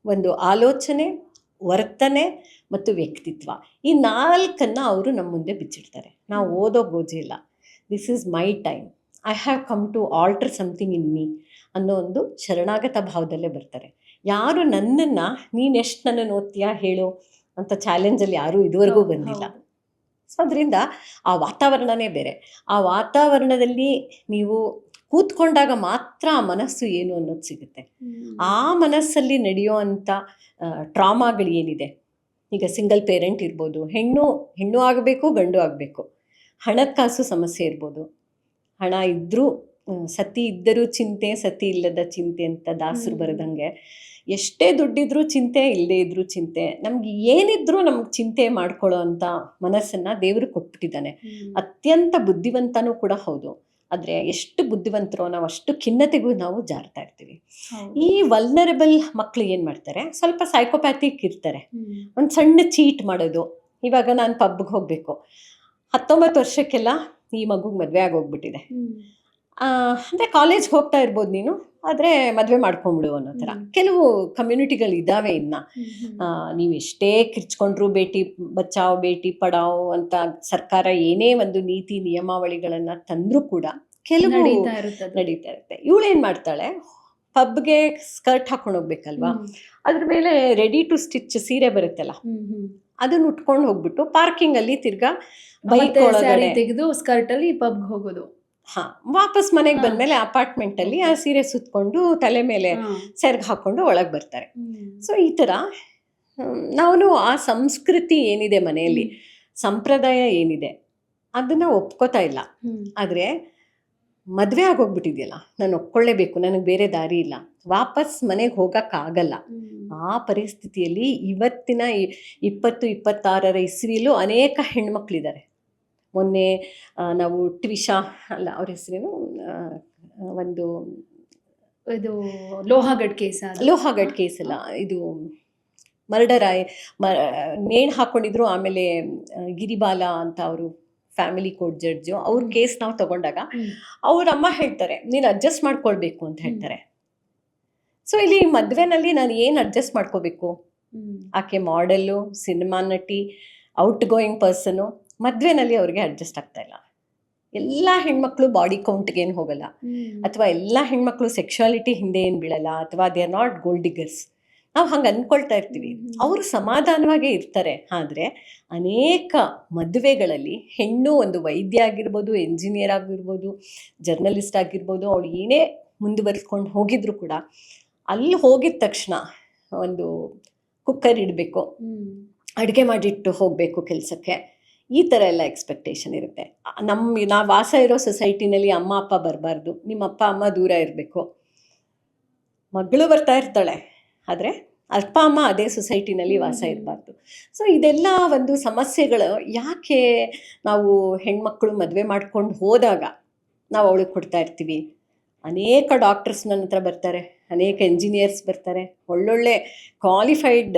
ಒಂದು ಆಲೋಚನೆ, ವರ್ತನೆ ಮತ್ತು ವ್ಯಕ್ತಿತ್ವ, ಈ 4 ಅವರು ನಮ್ಮ ಮುಂದೆ ಬಿಚ್ಚಿಡ್ತಾರೆ. ನಾವು ಓದೋ ಗೋಜಿ ಇಲ್ಲ. This is my time, I have come to alter something in me ಅನ್ನೋ ಒಂದು ಶರಣಾಗತ ಭಾವದಲ್ಲೇ ಬರ್ತಾರೆ. ಯಾರು ನನ್ನನ್ನು ನೀನೆಷ್ಟು ನನ್ನನ್ನು ಓದ್ತೀಯಾ ಹೇಳು ಅಂತ ಚಾಲೆಂಜಲ್ಲಿ ಯಾರೂ ಇದುವರೆಗೂ ಬಂದಿಲ್ಲ. ಸೊ ಅದರಿಂದ ಆ ವಾತಾವರಣನೇ ಬೇರೆ. ಆ ವಾತಾವರಣದಲ್ಲಿ ನೀವು ಕೂತ್ಕೊಂಡಾಗ ಮಾತ್ರ ಆ ಮನಸ್ಸು ಏನು ಅನ್ನೋದು ಸಿಗುತ್ತೆ. ಆ ಮನಸ್ಸಲ್ಲಿ ನಡೆಯೋ ಅಂಥ ಟ್ರಾಮಾಗಳು ಏನಿದೆ, ಈಗ ಸಿಂಗಲ್ ಪೇರೆಂಟ್ ಇರ್ಬೋದು, ಹೆಣ್ಣು ಆಗಬೇಕು, ಗಂಡು ಆಗಬೇಕು, ಹಣದ ಕಾಸು ಸಮಸ್ಯೆ ಇರ್ಬೋದು, ಹಣ ಇದ್ದರೂ ಸತಿ ಇದ್ದರೂ ಚಿಂತೆ, ಸತಿ ಇಲ್ಲದ ಚಿಂತೆ ಅಂತ ದಾಸರು ಬರೆದಂಗೆ, ಎಷ್ಟೇ ದುಡ್ಡಿದ್ರೂ ಚಿಂತೆ, ಇಲ್ಲದೇ ಇದ್ರೂ ಚಿಂತೆ, ನಮ್ಗೆ ಏನಿದ್ರೂ ನಮ್ಗೆ ಚಿಂತೆ ಮಾಡ್ಕೊಳ್ಳೋ ಅಂಥ ಮನಸ್ಸನ್ನು ದೇವರು ಕೊಟ್ಬಿಟ್ಟಿದ್ದಾನೆ. ಅತ್ಯಂತ ಬುದ್ಧಿವಂತನೂ ಕೂಡ ಹೌದು. ಆದರೆ ಎಷ್ಟು ಬುದ್ಧಿವಂತರೋ ನಾವು ಅಷ್ಟು ಖಿನ್ನತೆಗೂ ನಾವು ಜಾರ್ತಾ ಇರ್ತೀವಿ. ಈ ವಲ್ನರಬಲ್ ಮಕ್ಕಳು ಏನು ಮಾಡ್ತಾರೆ, ಸ್ವಲ್ಪ ಸೈಕೋಪ್ಯಾಥಿಕ್ ಇರ್ತಾರೆ. ಒಂದು ಸಣ್ಣ ಚೀಟ್ ಮಾಡೋದು. ಇವಾಗ ನಾನು ಪಬ್ಗೆ ಹೋಗಬೇಕು, 19 ವರ್ಷಕ್ಕೆಲ್ಲ ಈ ಮಗುಗೆ ಮದುವೆ ಆಗೋಗ್ಬಿಟ್ಟಿದೆ. ಅಂದರೆ ಕಾಲೇಜ್ಗೆ ಹೋಗ್ತಾ ಇರ್ಬೋದು ನೀನು, ಆದರೆ ಮದುವೆ ಮಾಡ್ಕೊಂಬಿಡು ಅನ್ನೋ ಥರ ಕೆಲವು ಕಮ್ಯುನಿಟಿಗಳು ಇದ್ದಾವೆ. ಇನ್ನು ನೀವು ಎಷ್ಟೇ ಕಿರ್ಚ್ಕೊಂಡ್ರು ಬೇಟಿ ಬಚಾವ್ ಬೇಟಿ ಪಡಾವ್ ಅಂತ ಸರ್ಕಾರ ಏನೇ ಒಂದು ನೀತಿ ನಿಯಮಾವಳಿಗಳನ್ನು ತಂದರೂ ಕೂಡ ಕೆಲವು ನಡೀತಾ ಇರುತ್ತೆ. ಇವಳೇನು ಮಾಡ್ತಾಳೆ, ಪಬ್ಗೆ ಸ್ಕರ್ಟ್ ಹಾಕೊಂಡು ಹೋಗ್ಬೇಕಲ್ವಾ, ಅದ್ರ ಮೇಲೆ ರೆಡಿ ಟು ಸ್ಟಿಚ್ ಸೀರೆ ಬರುತ್ತಲ್ಲ, ಅದನ್ನ ಉಟ್ಕೊಂಡು ಹೋಗ್ಬಿಟ್ಟು ಪಾರ್ಕಿಂಗಲ್ಲಿ ತಿರ್ಗಾ ಬೈಕ್ ಒಳಗಡೆ ತೆಗೆದು ಸ್ಕರ್ಟಲ್ಲಿ ಪಬ್ಗೆ ಹೋಗೋದು. ವಾಪಸ್ ಮನೆಗೆ ಬಂದಮೇಲೆ ಅಪಾರ್ಟ್ಮೆಂಟಲ್ಲಿ ಆ ಸೀರೆ ಸುತ್ತಕೊಂಡು ತಲೆ ಮೇಲೆ ಸೆರ್ಗ್ ಹಾಕ್ಕೊಂಡು ಒಳಗೆ ಬರ್ತಾರೆ. ಸೊ ಈ ಥರ ನಾವು ಆ ಸಂಸ್ಕೃತಿ ಏನಿದೆ ಮನೆಯಲ್ಲಿ, ಸಂಪ್ರದಾಯ ಏನಿದೆ ಅದನ್ನು ಒಪ್ಕೋತಾ ಇಲ್ಲ. ಆದರೆ ಮದುವೆ ಆಗೋಗ್ಬಿಟ್ಟಿದೆಯಲ್ಲ, ನಾನು ಒಪ್ಕೊಳ್ಳೇಬೇಕು, ನನಗೆ ಬೇರೆ ದಾರಿ ಇಲ್ಲ, ವಾಪಸ್ ಮನೆಗೆ ಹೋಗೋಕ್ಕಾಗಲ್ಲ. ಆ ಪರಿಸ್ಥಿತಿಯಲ್ಲಿ ಇವತ್ತಿನ 2026ರ ಇಸ್ವಿಲೂ ಅನೇಕ ಹೆಣ್ಮಕ್ಳಿದ್ದಾರೆ. ಮೊನ್ನೆ ನಾವು ಟ್ವಿಷಾ ಅಲ್ಲ, ಅವ್ರ ಹೆಸರೇನು, ಒಂದು ಇದು ಲೋಹಾಗಡ್ ಕೇಸ್ ಅಲ್ಲ, ಇದು ಮರ್ಡರ್ ನೇಣು ಹಾಕ್ಕೊಂಡಿದ್ರು. ಆಮೇಲೆ ಗಿರಿಬಾಲ ಅಂತ ಅವರು ಫ್ಯಾಮಿಲಿ ಕೋರ್ಟ್ ಜಡ್ಜು, ಅವ್ರ ಕೇಸ್ ನಾವು ತಗೊಂಡಾಗ ಅವ್ರ ಅಮ್ಮ ಹೇಳ್ತಾರೆ, ನೀನು ಅಡ್ಜಸ್ಟ್ ಮಾಡ್ಕೊಳ್ಬೇಕು ಅಂತ ಹೇಳ್ತಾರೆ. ಸೊ ಇಲ್ಲಿ ಮದುವೆನಲ್ಲಿ ನಾನು ಏನು ಅಡ್ಜಸ್ಟ್ ಮಾಡ್ಕೋಬೇಕು? ಆಕೆ ಮಾಡೆಲ್ಲು, ಸಿನಿಮಾ ನಟಿ, ಔಟ್ ಗೋಯಿಂಗ್ ಪರ್ಸನು, ಮದುವೆನಲ್ಲಿ ಅವ್ರಿಗೆ ಅಡ್ಜಸ್ಟ್ ಆಗ್ತಾ ಇಲ್ಲ. ಎಲ್ಲ ಹೆಣ್ಮಕ್ಳು ಬಾಡಿ ಕೌಂಟ್ಗೆ ಏನು ಹೋಗಲ್ಲ, ಅಥವಾ ಎಲ್ಲ ಹೆಣ್ಮಕ್ಳು ಸೆಕ್ಷುವಾಲಿಟಿ ಹಿಂದೆ ಏನು ಬೀಳಲ್ಲ, ಅಥವಾ ದೇ ಆರ್ ನಾಟ್ ಗೋಲ್ಡ್ ಡಿಗರ್ಸ್. ನಾವು ಹಂಗೆ ಅಂದ್ಕೊಳ್ತಾ ಇರ್ತೀವಿ. ಅವರು ಸಮಾಧಾನವಾಗೇ ಇರ್ತಾರೆ. ಆದರೆ ಅನೇಕ ಮದುವೆಗಳಲ್ಲಿ ಹೆಣ್ಣು ಒಂದು ವೈದ್ಯ ಆಗಿರ್ಬೋದು, ಎಂಜಿನಿಯರ್ ಆಗಿರ್ಬೋದು, ಜರ್ನಲಿಸ್ಟ್ ಆಗಿರ್ಬೋದು, ಅವಳು ಏನೇ ಮುಂದುವರಿಸ್ಕೊಂಡು ಹೋಗಿದ್ರು ಕೂಡ ಅಲ್ಲಿ ಹೋಗಿದ ತಕ್ಷಣ ಒಂದು ಕುಕ್ಕರ್ ಇಡಬೇಕು, ಅಡುಗೆ ಮಾಡಿಟ್ಟು ಹೋಗಬೇಕು ಕೆಲಸಕ್ಕೆ, ಈ ಥರ ಎಲ್ಲ ಎಕ್ಸ್ಪೆಕ್ಟೇಷನ್ ಇರುತ್ತೆ. ನಾವು ವಾಸ ಇರೋ ಸೊಸೈಟಿನಲ್ಲಿ ಅಮ್ಮ ಅಪ್ಪ ಬರಬಾರ್ದು, ನಿಮ್ಮ ಅಪ್ಪ ಅಮ್ಮ ದೂರ ಇರಬೇಕು. ಮಗಳು ಬರ್ತಾ ಇರ್ತಾಳೆ, ಆದರೆ ಅಪ್ಪ ಅಮ್ಮ ಅದೇ ಸೊಸೈಟಿನಲ್ಲಿ ವಾಸ ಇರಬಾರ್ದು. ಸೊ ಇದೆಲ್ಲ ಒಂದು ಸಮಸ್ಯೆಗಳು. ಯಾಕೆ ನಾವು ಹೆಣ್ಮಕ್ಳು ಮದುವೆ ಮಾಡ್ಕೊಂಡು ಹೋದಾಗ ನಾವು ಅವಳಿಗೆ ಕೊಡ್ತಾ ಇರ್ತೀವಿ. ಅನೇಕ ಡಾಕ್ಟರ್ಸ್ ನನ್ನ ಹತ್ರ ಬರ್ತಾರೆ, ಅನೇಕ ಎಂಜಿನಿಯರ್ಸ್ ಬರ್ತಾರೆ, ಒಳ್ಳೊಳ್ಳೆ qualified,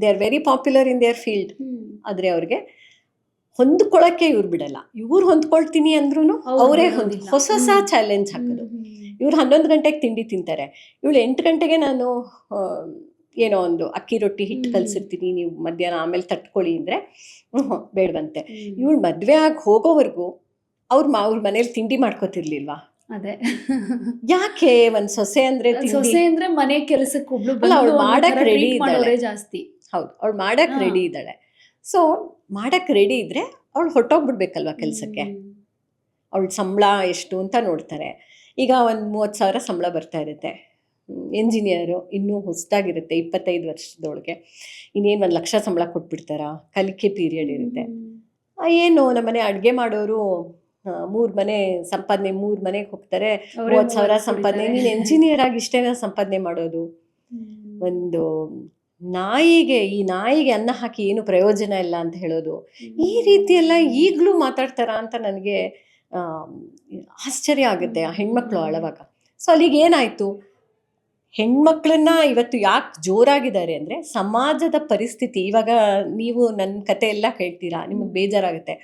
they are very popular in their field. ಆದರೆ ಅವ್ರಿಗೆ ಹೊಂದ್ಕೊಳ್ಳೋಕ್ಕೆ ಇವ್ರು ಬಿಡಲ್ಲ. ಇವ್ರು ಹೊಂದ್ಕೊಳ್ತೀನಿ ಅಂದ್ರೂ ಅವರೇ ಹೊಸ ಚಾಲೆಂಜ್ ಹಾಕೋದು. ಇವ್ರು 11 ಗಂಟೆಗೆ ತಿಂಡಿ ತಿಂತಾರೆ, ಇವಳು 8 ಗಂಟೆಗೆ ನಾನು ಏನೋ ಒಂದು ಅಕ್ಕಿ ರೊಟ್ಟಿ ಹಿಟ್ಟು ಕಲಿಸಿರ್ತೀನಿ, ನೀವು ಮಧ್ಯಾಹ್ನ ಆಮೇಲೆ ತಟ್ಕೊಳ್ಳಿ ಅಂದರೆ ಬೇಡವಂತೆ. ಇವಳು ಮದುವೆ ಆಗಿ ಹೋಗೋವರೆಗೂ ಅವ್ರ ಮನೇಲಿ ತಿಂಡಿ ಮಾಡ್ಕೋತಿರ್ಲಿಲ್ವಾ? ಅದೇ ಯಾಕೆ ಒಂದು ಸೊಸೆ ಅಂದ್ರೆ ಮನೆ ಕೆಲಸಕ್ಕೆ ಒಬ್ಳು ಅವಳು ಮಾಡಕ್ ರೆಡಿ ಇದ್ದಾಳೆ ಜಾಸ್ತಿ. ಹೌದು, ಅವಳು ಮಾಡಕ್ ರೆಡಿ ಇದ್ದಾಳೆ. ಸೊ ಮಾಡಕ್ ರೆಡಿ ಇದ್ರೆ ಅವಳು ಹೊಟ್ಟೋಗ್ಬಿಡ್ಬೇಕಲ್ವ ಕೆಲಸಕ್ಕೆ. ಅವಳ ಸಂಬಳ ಎಷ್ಟು ಅಂತ ನೋಡ್ತಾರೆ. ಈಗ ಒಂದು 30,000 ಸಂಬಳ ಬರ್ತಾ ಇರುತ್ತೆ. ಎಂಜಿನಿಯರು ಇನ್ನೂ ಹೊಸದಾಗಿರುತ್ತೆ, 25 ವರ್ಷದೊಳಗೆ ಇನ್ನೇನು 1 ಲಕ್ಷ ಸಂಬಳ ಕೊಟ್ಬಿಡ್ತಾರಾ? ಕಲಿಕೆ ಪೀರಿಯಡ್ ಇರುತ್ತೆ. ಏನು ನಮ್ಮನೆ ಅಡುಗೆ ಮಾಡೋರು 3 ಮನೆ ಸಂಪಾದನೆ, 3 ಮನೆಗೆ ಹೋಗ್ತಾರೆ, 30,000 ಸಂಪಾದನೆ. ನೀನು ಎಂಜಿನಿಯರ್ ಆಗಿ ಇಷ್ಟೇನ ಸಂಪಾದನೆ ಮಾಡೋದು? ಒಂದು ಈ ನಾಯಿಗೆ ಅನ್ನ ಹಾಕಿ ಏನು ಪ್ರಯೋಜನ ಇಲ್ಲ ಅಂತ ಹೇಳೋದು, ಈ ರೀತಿಯೆಲ್ಲ ಈಗಲೂ ಮಾತಾಡ್ತಾರ ಅಂತ ನನಗೆ ಆಶ್ಚರ್ಯ ಆಗುತ್ತೆ ಆ ಹೆಣ್ಮಕ್ಳು ಅಳವಾಗ. ಸೊ ಅಲ್ಲಿಗೆ ಏನಾಯಿತು, ಹೆಣ್ಮಕ್ಳನ್ನ ಇವತ್ತು ಯಾಕೆ ಜೋರಾಗಿದ್ದಾರೆ ಅಂದರೆ ಸಮಾಜದ ಪರಿಸ್ಥಿತಿ. ಇವಾಗ ನೀವು ನನ್ನ ಕತೆ ಎಲ್ಲ ಕೇಳ್ತೀರಾ, ನಿಮಗೆ ಬೇಜಾರಾಗುತ್ತೆ,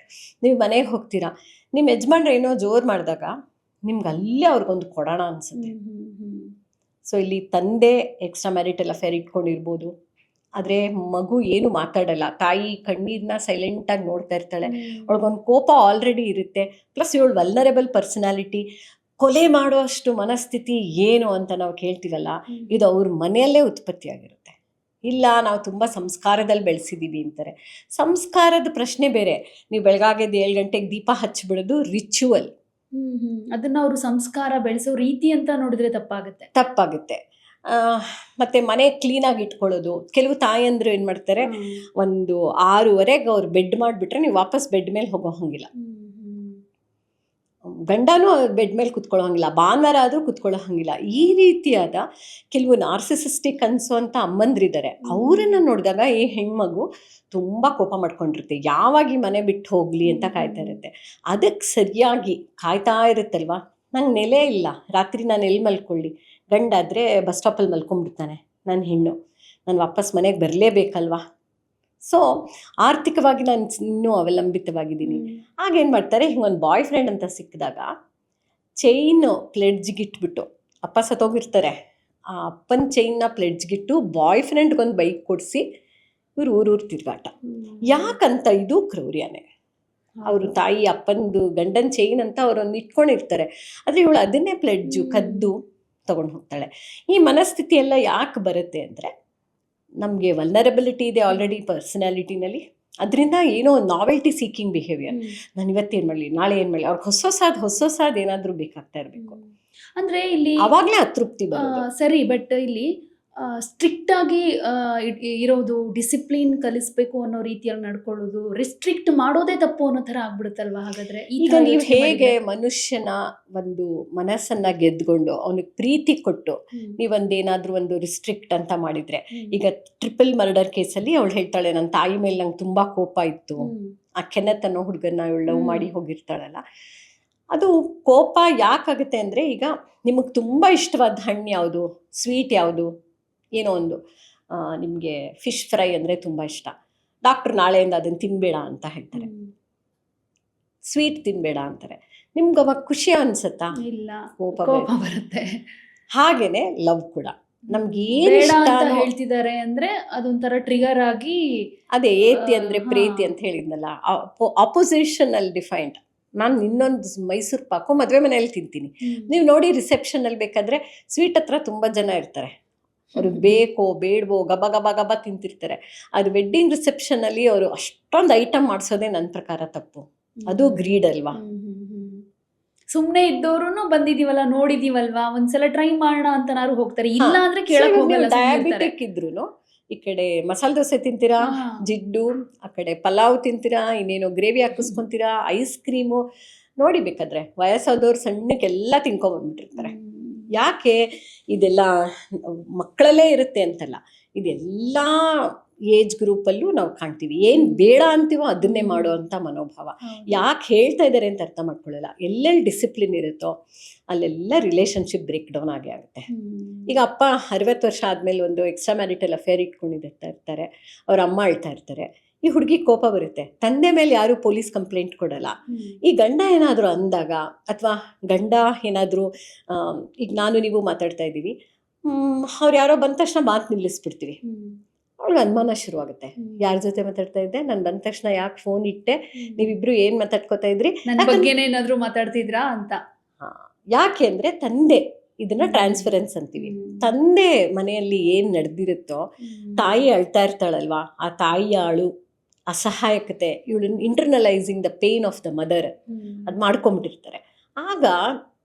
ನೀವು ಮನೆಗೆ ಹೋಗ್ತೀರಾ, ನಿಮ್ಮ ಯಜಮಾನ್ರು ಏನೋ ಜೋರು ಮಾಡಿದಾಗ ನಿಮ್ಗೆ ಅಲ್ಲೇ ಅವ್ರಿಗೊಂದು ಕೊಡೋಣ ಅನಿಸುತ್ತೆ. ಸೊ ಇಲ್ಲಿ ತಂದೆ ಎಕ್ಸ್ಟ್ರಾ ಮ್ಯಾರಿಟಲ್ ಅಫೇರ್ ಇಟ್ಕೊಂಡಿರ್ಬೋದು, ಆದರೆ ಮಗು ಏನು ಮಾತಾಡಲ್ಲ, ತಾಯಿ ಕಣ್ಣೀರನ್ನ ಸೈಲೆಂಟಾಗಿ ನೋಡ್ತಾ ಇರ್ತಾಳೆ, ಅವಳಿಗೊಂದು ಕೋಪ ಆಲ್ರೆಡಿ ಇರುತ್ತೆ, ಪ್ಲಸ್ ಇವಳು ವಲ್ನರೇಬಲ್ ಪರ್ಸನಾಲಿಟಿ. ಕೊಲೆ ಮಾಡೋ ಅಷ್ಟು ಮನಸ್ಥಿತಿ ಏನು ಅಂತ ನಾವು ಕೇಳ್ತೀವಲ್ಲ, ಇದು ಅವ್ರ ಮನೆಯಲ್ಲೇ ಉತ್ಪತ್ತಿಯಾಗಿರುತ್ತೆ. ಇಲ್ಲ ನಾವು ತುಂಬ ಸಂಸ್ಕಾರದಲ್ಲಿ ಬೆಳೆಸಿದ್ದೀವಿ ಅಂತಾರೆ. ಸಂಸ್ಕಾರದ ಪ್ರಶ್ನೆ ಬೇರೆ. ನೀವು ಬೆಳಗಾಗೆದ್ದು 7 ಗಂಟೆಗೆ ದೀಪ ಹಚ್ಚಿಬಿಡೋದು ರಿಚುವಲ್. ಅದನ್ನ ಅವರು ಸಂಸ್ಕಾರ ಬೆಳೆಸೋ ರೀತಿ ಅಂತ ನೋಡಿದ್ರೆ ತಪ್ಪಾಗುತ್ತೆ. ಮತ್ತು ಮನೆ ಕ್ಲೀನಾಗಿ ಇಟ್ಕೊಳ್ಳೋದು. ಕೆಲವು ತಾಯಂದ್ರು ಏನು ಮಾಡ್ತಾರೆ, ಒಂದು 6:15 ಅವ್ರು ಬೆಡ್ ಮಾಡಿಬಿಟ್ರೆ ನೀವು ವಾಪಸ್ ಬೆಡ್ ಮೇಲೆ ಹೋಗೋ ಹಂಗಿಲ್ಲ, ಗಂಡನೂ ಬೆಡ್ ಮೇಲೆ ಕುತ್ಕೊಳ್ಳೋ ಹಂಗಿಲ್ಲ, ಭಾನುವಾರ ಆದರೂ ಕುತ್ಕೊಳ್ಳೋ ಹಂಗಿಲ್ಲ. ಈ ರೀತಿಯಾದ ಕೆಲವು ನಾರ್ಸಿಸಿಸ್ಟಿಕ್ ಅನ್ಸೋಂಥ ಅಮ್ಮಂದ್ರಿದ್ದಾರೆ. ಅವರನ್ನು ನೋಡಿದಾಗ ಈ ಹೆಣ್ಮಗು ತುಂಬ ಕೋಪ ಮಾಡ್ಕೊಂಡಿರುತ್ತೆ, ಯಾವಾಗ ಈ ಮನೆ ಬಿಟ್ಟು ಹೋಗಲಿ ಅಂತ ಕಾಯ್ತಾ ಇರುತ್ತೆ. ಅದಕ್ಕೆ ಸರಿಯಾಗಿ ಕಾಯ್ತಾ ಇರುತ್ತಲ್ವ, ನಂಗೆ ನೆಲೆ ಇಲ್ಲ, ರಾತ್ರಿ ನಾನು ಎಲ್ಲಿ ಮಲ್ಕೊಳ್ಳಿ, ಗಂಡಾದರೆ ಬಸ್ ಸ್ಟಾಪಲ್ಲಿ ಮಲ್ಕೊಂಡ್ಬಿಡ್ತಾನೆ, ನನ್ನ ಹೆಣ್ಣು ನಾನು ವಾಪಸ್ ಮನೆಗೆ ಬರಲೇಬೇಕಲ್ವಾ. ಸೊ ಆರ್ಥಿಕವಾಗಿ ನಾನು ಇನ್ನೂ ಅವಲಂಬಿತವಾಗಿದ್ದೀನಿ. ಆಗೇನು ಮಾಡ್ತಾರೆ, ಹಿಂಗೊಂದು ಬಾಯ್ ಫ್ರೆಂಡ್ ಅಂತ ಸಿಕ್ಕಿದಾಗ ಚೈನು ಪ್ಲೆಡ್ಜ್ಗಿಟ್ಬಿಟ್ಟು, ಅಪ್ಪ ಸತ್ತೋಗಿರ್ತಾರೆ, ಆ ಅಪ್ಪನ ಚೈನ್ನ ಪ್ಲೆಡ್ಜ್ಗಿಟ್ಟು ಬಾಯ್ ಫ್ರೆಂಡ್ಗೊಂದು ಬೈಕ್ ಕೊಡಿಸಿ ಇವ್ರು ಊರೂರು ತಿರುಗಾಟ. ಯಾಕಂತ ಇದು ಕ್ರೌರ್ಯನೇ. ಅವರು ತಾಯಿ ಅಪ್ಪಂದು ಗಂಡನ ಚೈನ್ ಅಂತ ಅವರೊಂದು ಇಟ್ಕೊಂಡಿರ್ತಾರೆ, ಆದರೆ ಇವಳು ಅದನ್ನೇ ಪ್ಲೆಡ್ಜು ಕದ್ದು ತೊಗೊಂಡು ಹೋಗ್ತಾಳೆ. ಈ ಮನಸ್ಥಿತಿ ಎಲ್ಲ ಯಾಕೆ ಬರುತ್ತೆ ಅಂದರೆ, ನಮಗೆ ವಲ್ನರಬಿಲಿಟಿ ಇದೆ ಆಲ್ರೆಡಿ ಪರ್ಸನಾಲಿಟಿನಲ್ಲಿ, ಅದರಿಂದ ಏನೋ ನಾವೆಲ್ಟಿ ಸೀಕಿಂಗ್ ಬಿಹೇವಿಯರ್. ನಾನು ಇವತ್ತೇನು ಮಾಡಲಿ, ನಾಳೆ ಏನು ಮಾಡಲಿ, ಅವ್ರಿಗೆ ಹೊಸಸಾದ ಏನಾದರೂ ಬೇಕಾಗ್ತಾ ಇರಬೇಕು. ಅಂದರೆ ಇಲ್ಲಿ ಆವಾಗಲೇ ಅತೃಪ್ತಿ ಬರೋದು. ಸರಿ, ಬಟ್ ಇಲ್ಲಿ ಸ್ಟ್ರಿಕ್ಟ್ ಆಗಿ ಇರೋದು, ಡಿಸಿಪ್ಲಿನ್ ಕಲಿಸ್ಬೇಕು ಅನ್ನೋ ರೀತಿಯಲ್ಲಿ ನಡ್ಕೊಳ್ಳೋದು, ರಿಸ್ಟ್ರಿಕ್ಟ್ ಮಾಡೋದೇ ತಪ್ಪು ಅನ್ನೋ ಥರ ಆಗ್ಬಿಡುತ್ತಲ್ವ. ಹಾಗಾದ್ರೆ ಈಗ ನೀವು ಹೇಗೆ ಮನುಷ್ಯನ ಒಂದು ಮನಸ್ಸನ್ನ ಗೆದ್ಕೊಂಡು ಅವನಿಗೆ ಪ್ರೀತಿ ಕೊಟ್ಟು ನೀವೊಂದೇನಾದ್ರೂ ಒಂದು ರಿಸ್ಟ್ರಿಕ್ಟ್ ಅಂತ ಮಾಡಿದ್ರೆ, ಈಗ ಟ್ರಿಪಲ್ ಮರ್ಡರ್ ಕೇಸಲ್ಲಿ ಅವಳು ಹೇಳ್ತಾಳೆ, ನನ್ನ ತಾಯಿ ಮೇಲೆ ನಂಗೆ ತುಂಬಾ ಕೋಪ ಇತ್ತು, ಆ ಕೆನೆತ್ ಅನ್ನೋ ಹುಡುಗನ್ನ ಇವಳು ಲವ್ ಮಾಡಿ ಹೋಗಿರ್ತಾಳಲ್ಲ, ಅದು ಕೋಪ ಯಾಕಾಗುತ್ತೆ ಅಂದರೆ, ಈಗ ನಿಮಗೆ ತುಂಬ ಇಷ್ಟವಾದ ಹಣ್ಣು ಯಾವುದು, ಸ್ವೀಟ್ ಯಾವುದು, ಏನೋ ಒಂದು ನಿಮಗೆ ಫಿಶ್ ಫ್ರೈ ಅಂದರೆ ತುಂಬ ಇಷ್ಟ, ಡಾಕ್ಟ್ರು ನಾಳೆಯಿಂದ ಅದನ್ನು ತಿನ್ನಬೇಡ ಅಂತ ಹೇಳ್ತಾರೆ, ಸ್ವೀಟ್ ತಿನ್ನಬೇಡ ಅಂತಾರೆ, ನಿಮ್ಗೆ ಅವಾಗ ಖುಷಿ ಅನ್ಸುತ್ತಾ? ಇಲ್ಲ, ಕೋಪ ಬರುತ್ತೆ. ಹಾಗೇನೆ ಲವ್ ಕೂಡ ನಮ್ಗೆ ಏನು ಹೇಳ್ತಿದ್ದಾರೆ ಅಂದ್ರೆ ಅದೊಂಥರ ಟ್ರಿಗರ್ ಆಗಿ, ಅದೇ ಏತಿ ಅಂದರೆ ಪ್ರೀತಿ ಅಂತ ಹೇಳಿದ್ನಲ್ಲ, ಅಪೋಸಿಷನ್ ಅಲ್ಲಿ ಡಿಫೈನ್ಡ್. ನಾನು ಇನ್ನೊಂದು ಮೈಸೂರು ಪಾಕು ಮದುವೆ ಮನೆಯಲ್ಲಿ ತಿಂತೀನಿ, ನೀವು ನೋಡಿ ರಿಸೆಪ್ಷನಲ್ಲಿ ಬೇಕಾದರೆ ಸ್ವೀಟ್ ಹತ್ರ ತುಂಬ ಜನ ಇರ್ತಾರೆ, ಅವ್ರಿಗೆ ಬೇಕೋ ಬೇಡವೋ ಗಬ ಗಬ ಗಬ ತಿಂತಿರ್ತಾರೆ. ಅದು ವೆಡ್ಡಿಂಗ್ ರಿಸೆಪ್ಷನಲ್ಲಿ ಅವರು ಅಷ್ಟೊಂದು ಐಟಮ್ ಮಾಡಿಸೋದೇ ನನ್ನ ಪ್ರಕಾರ ತಪ್ಪು. ಅದು ಗ್ರೀಡ್ ಅಲ್ವಾ. ಸುಮ್ಮನೆ ಇದ್ದವರು ಬಂದಿದೀವಲ್ಲ, ನೋಡಿದೀವಲ್ವಾ, ಒಂದ್ಸಲ ಟ್ರೈ ಮಾಡೋಣ ಅಂತನಾರು ಹೋಗ್ತಾರೆ, ಇಲ್ಲ ಅಂದ್ರೆ ಕೇಳಕ್ ಹೋಗಲ್ಲ. ಡಯಾಬಿಟಿಕ್ ಇದ್ರು ಈ ಕಡೆ ಮಸಾಲೆ ದೋಸೆ ತಿಂತೀರಾ, ಜಿಡ್ಡು, ಆ ಕಡೆ ಪಲಾವ್ ತಿಂತೀರಾ, ಇನ್ನೇನೋ ಗ್ರೇವಿ ಹಾಕಿಸ್ಕೊಂತೀರಾ, ಐಸ್ ಕ್ರೀಮು, ನೋಡಿ ಬೇಕಾದ್ರೆ ವಯಸ್ಸಾದವ್ರು ಸಣ್ಣಕ್ಕೆಲ್ಲ ತಿನ್ಕೊಂಡ್ಬಂದ್ಬಿಟ್ಟಿರ್ತಾರೆ. ಯಾಕೆ ಇದೆಲ್ಲ ಮಕ್ಕಳಲ್ಲೇ ಇರುತ್ತೆ ಅಂತಲ್ಲ, ಇದೆಲ್ಲ ಏಜ್ ಗ್ರೂಪಲ್ಲೂ ನಾವು ಕಾಣ್ತೀವಿ. ಏನು ಬೇಡ ಅಂತೀವೋ ಅದನ್ನೇ ಮಾಡೋ ಅಂಥ ಮನೋಭಾವ. ಯಾಕೆ ಹೇಳ್ತಾ ಇದ್ದಾರೆ ಅಂತ ಅರ್ಥ ಮಾಡ್ಕೊಳ್ಳಲ್ಲ. ಎಲ್ಲೆಲ್ಲಿ ಡಿಸಿಪ್ಲಿನ್ ಇರುತ್ತೋ ಅಲ್ಲೆಲ್ಲ ರಿಲೇಷನ್ಶಿಪ್ ಬ್ರೇಕ್ ಡೌನ್ ಆಗೇ ಆಗುತ್ತೆ. ಈಗ ಅಪ್ಪ 60 ವರ್ಷ ಆದಮೇಲೆ ಒಂದು ಎಕ್ಸ್ಟ್ರಾ ಮ್ಯಾರಿಟಲ್ ಅಫೇರ್ ಇಟ್ಕೊಂಡಿರ್ತಾ ಇರ್ತಾರೆ, ಅವ್ರ ಅಮ್ಮ ಅಳ್ತಾ ಇರ್ತಾರೆ, ಈ ಹುಡುಗಿ ಕೋಪ ಬರುತ್ತೆ, ತಂದೆ ಮೇಲೆ ಯಾರೂ ಪೊಲೀಸ್ ಕಂಪ್ಲೇಂಟ್ ಕೊಡಲ್ಲ. ಈ ಗಂಡ ಏನಾದರೂ ಅಂದಾಗ, ಅಥವಾ ಗಂಡ ಏನಾದರೂ, ಈಗ ನಾನು ನೀವು ಮಾತಾಡ್ತಾ ಇದ್ದೀವಿ, ಅವ್ರು ಯಾರೋ ಬಂದ ತಕ್ಷಣ ಮಾತು ನಿಲ್ಲಿಸ್ಬಿಡ್ತೀವಿ, ಅವಳಿಗೆ ಅನುಮಾನ ಶುರುವಾಗುತ್ತೆ, ಯಾರ ಜೊತೆ ಮಾತಾಡ್ತಾ ಇದ್ದೆ, ನಾನು ಬಂದ ತಕ್ಷಣ ಯಾಕೆ ಫೋನ್ ಇಟ್ಟೆ, ನೀವಿಬ್ರು ಏನು ಮಾತಾಡ್ಕೋತಾ ಇದ್ರಿ, ನನ್ನ ಬಗ್ಗೆನೇ ಏನಾದರೂ ಮಾತಾಡ್ತಿದ್ರಾ ಅಂತ. ಯಾಕೆ ಅಂದರೆ ತಂದೆ, ಇದನ್ನ ಟ್ರಾನ್ಸ್ಫರೆನ್ಸ್ ಅಂತೀವಿ. ತಂದೆ ಮನೆಯಲ್ಲಿ ಏನು ನಡೆದಿರುತ್ತೋ, ತಾಯಿ ಅಳ್ತಾ ಇರ್ತಾಳಲ್ವಾ, ಆ ತಾಯಿಯ ಅಳು, ಅಸಹಾಯಕತೆ, ಇವಳು internalizing the pain of the mother, ಅದು ಮಾಡ್ಕೊಂಬಿಟ್ಟಿರ್ತಾರೆ. ಆಗ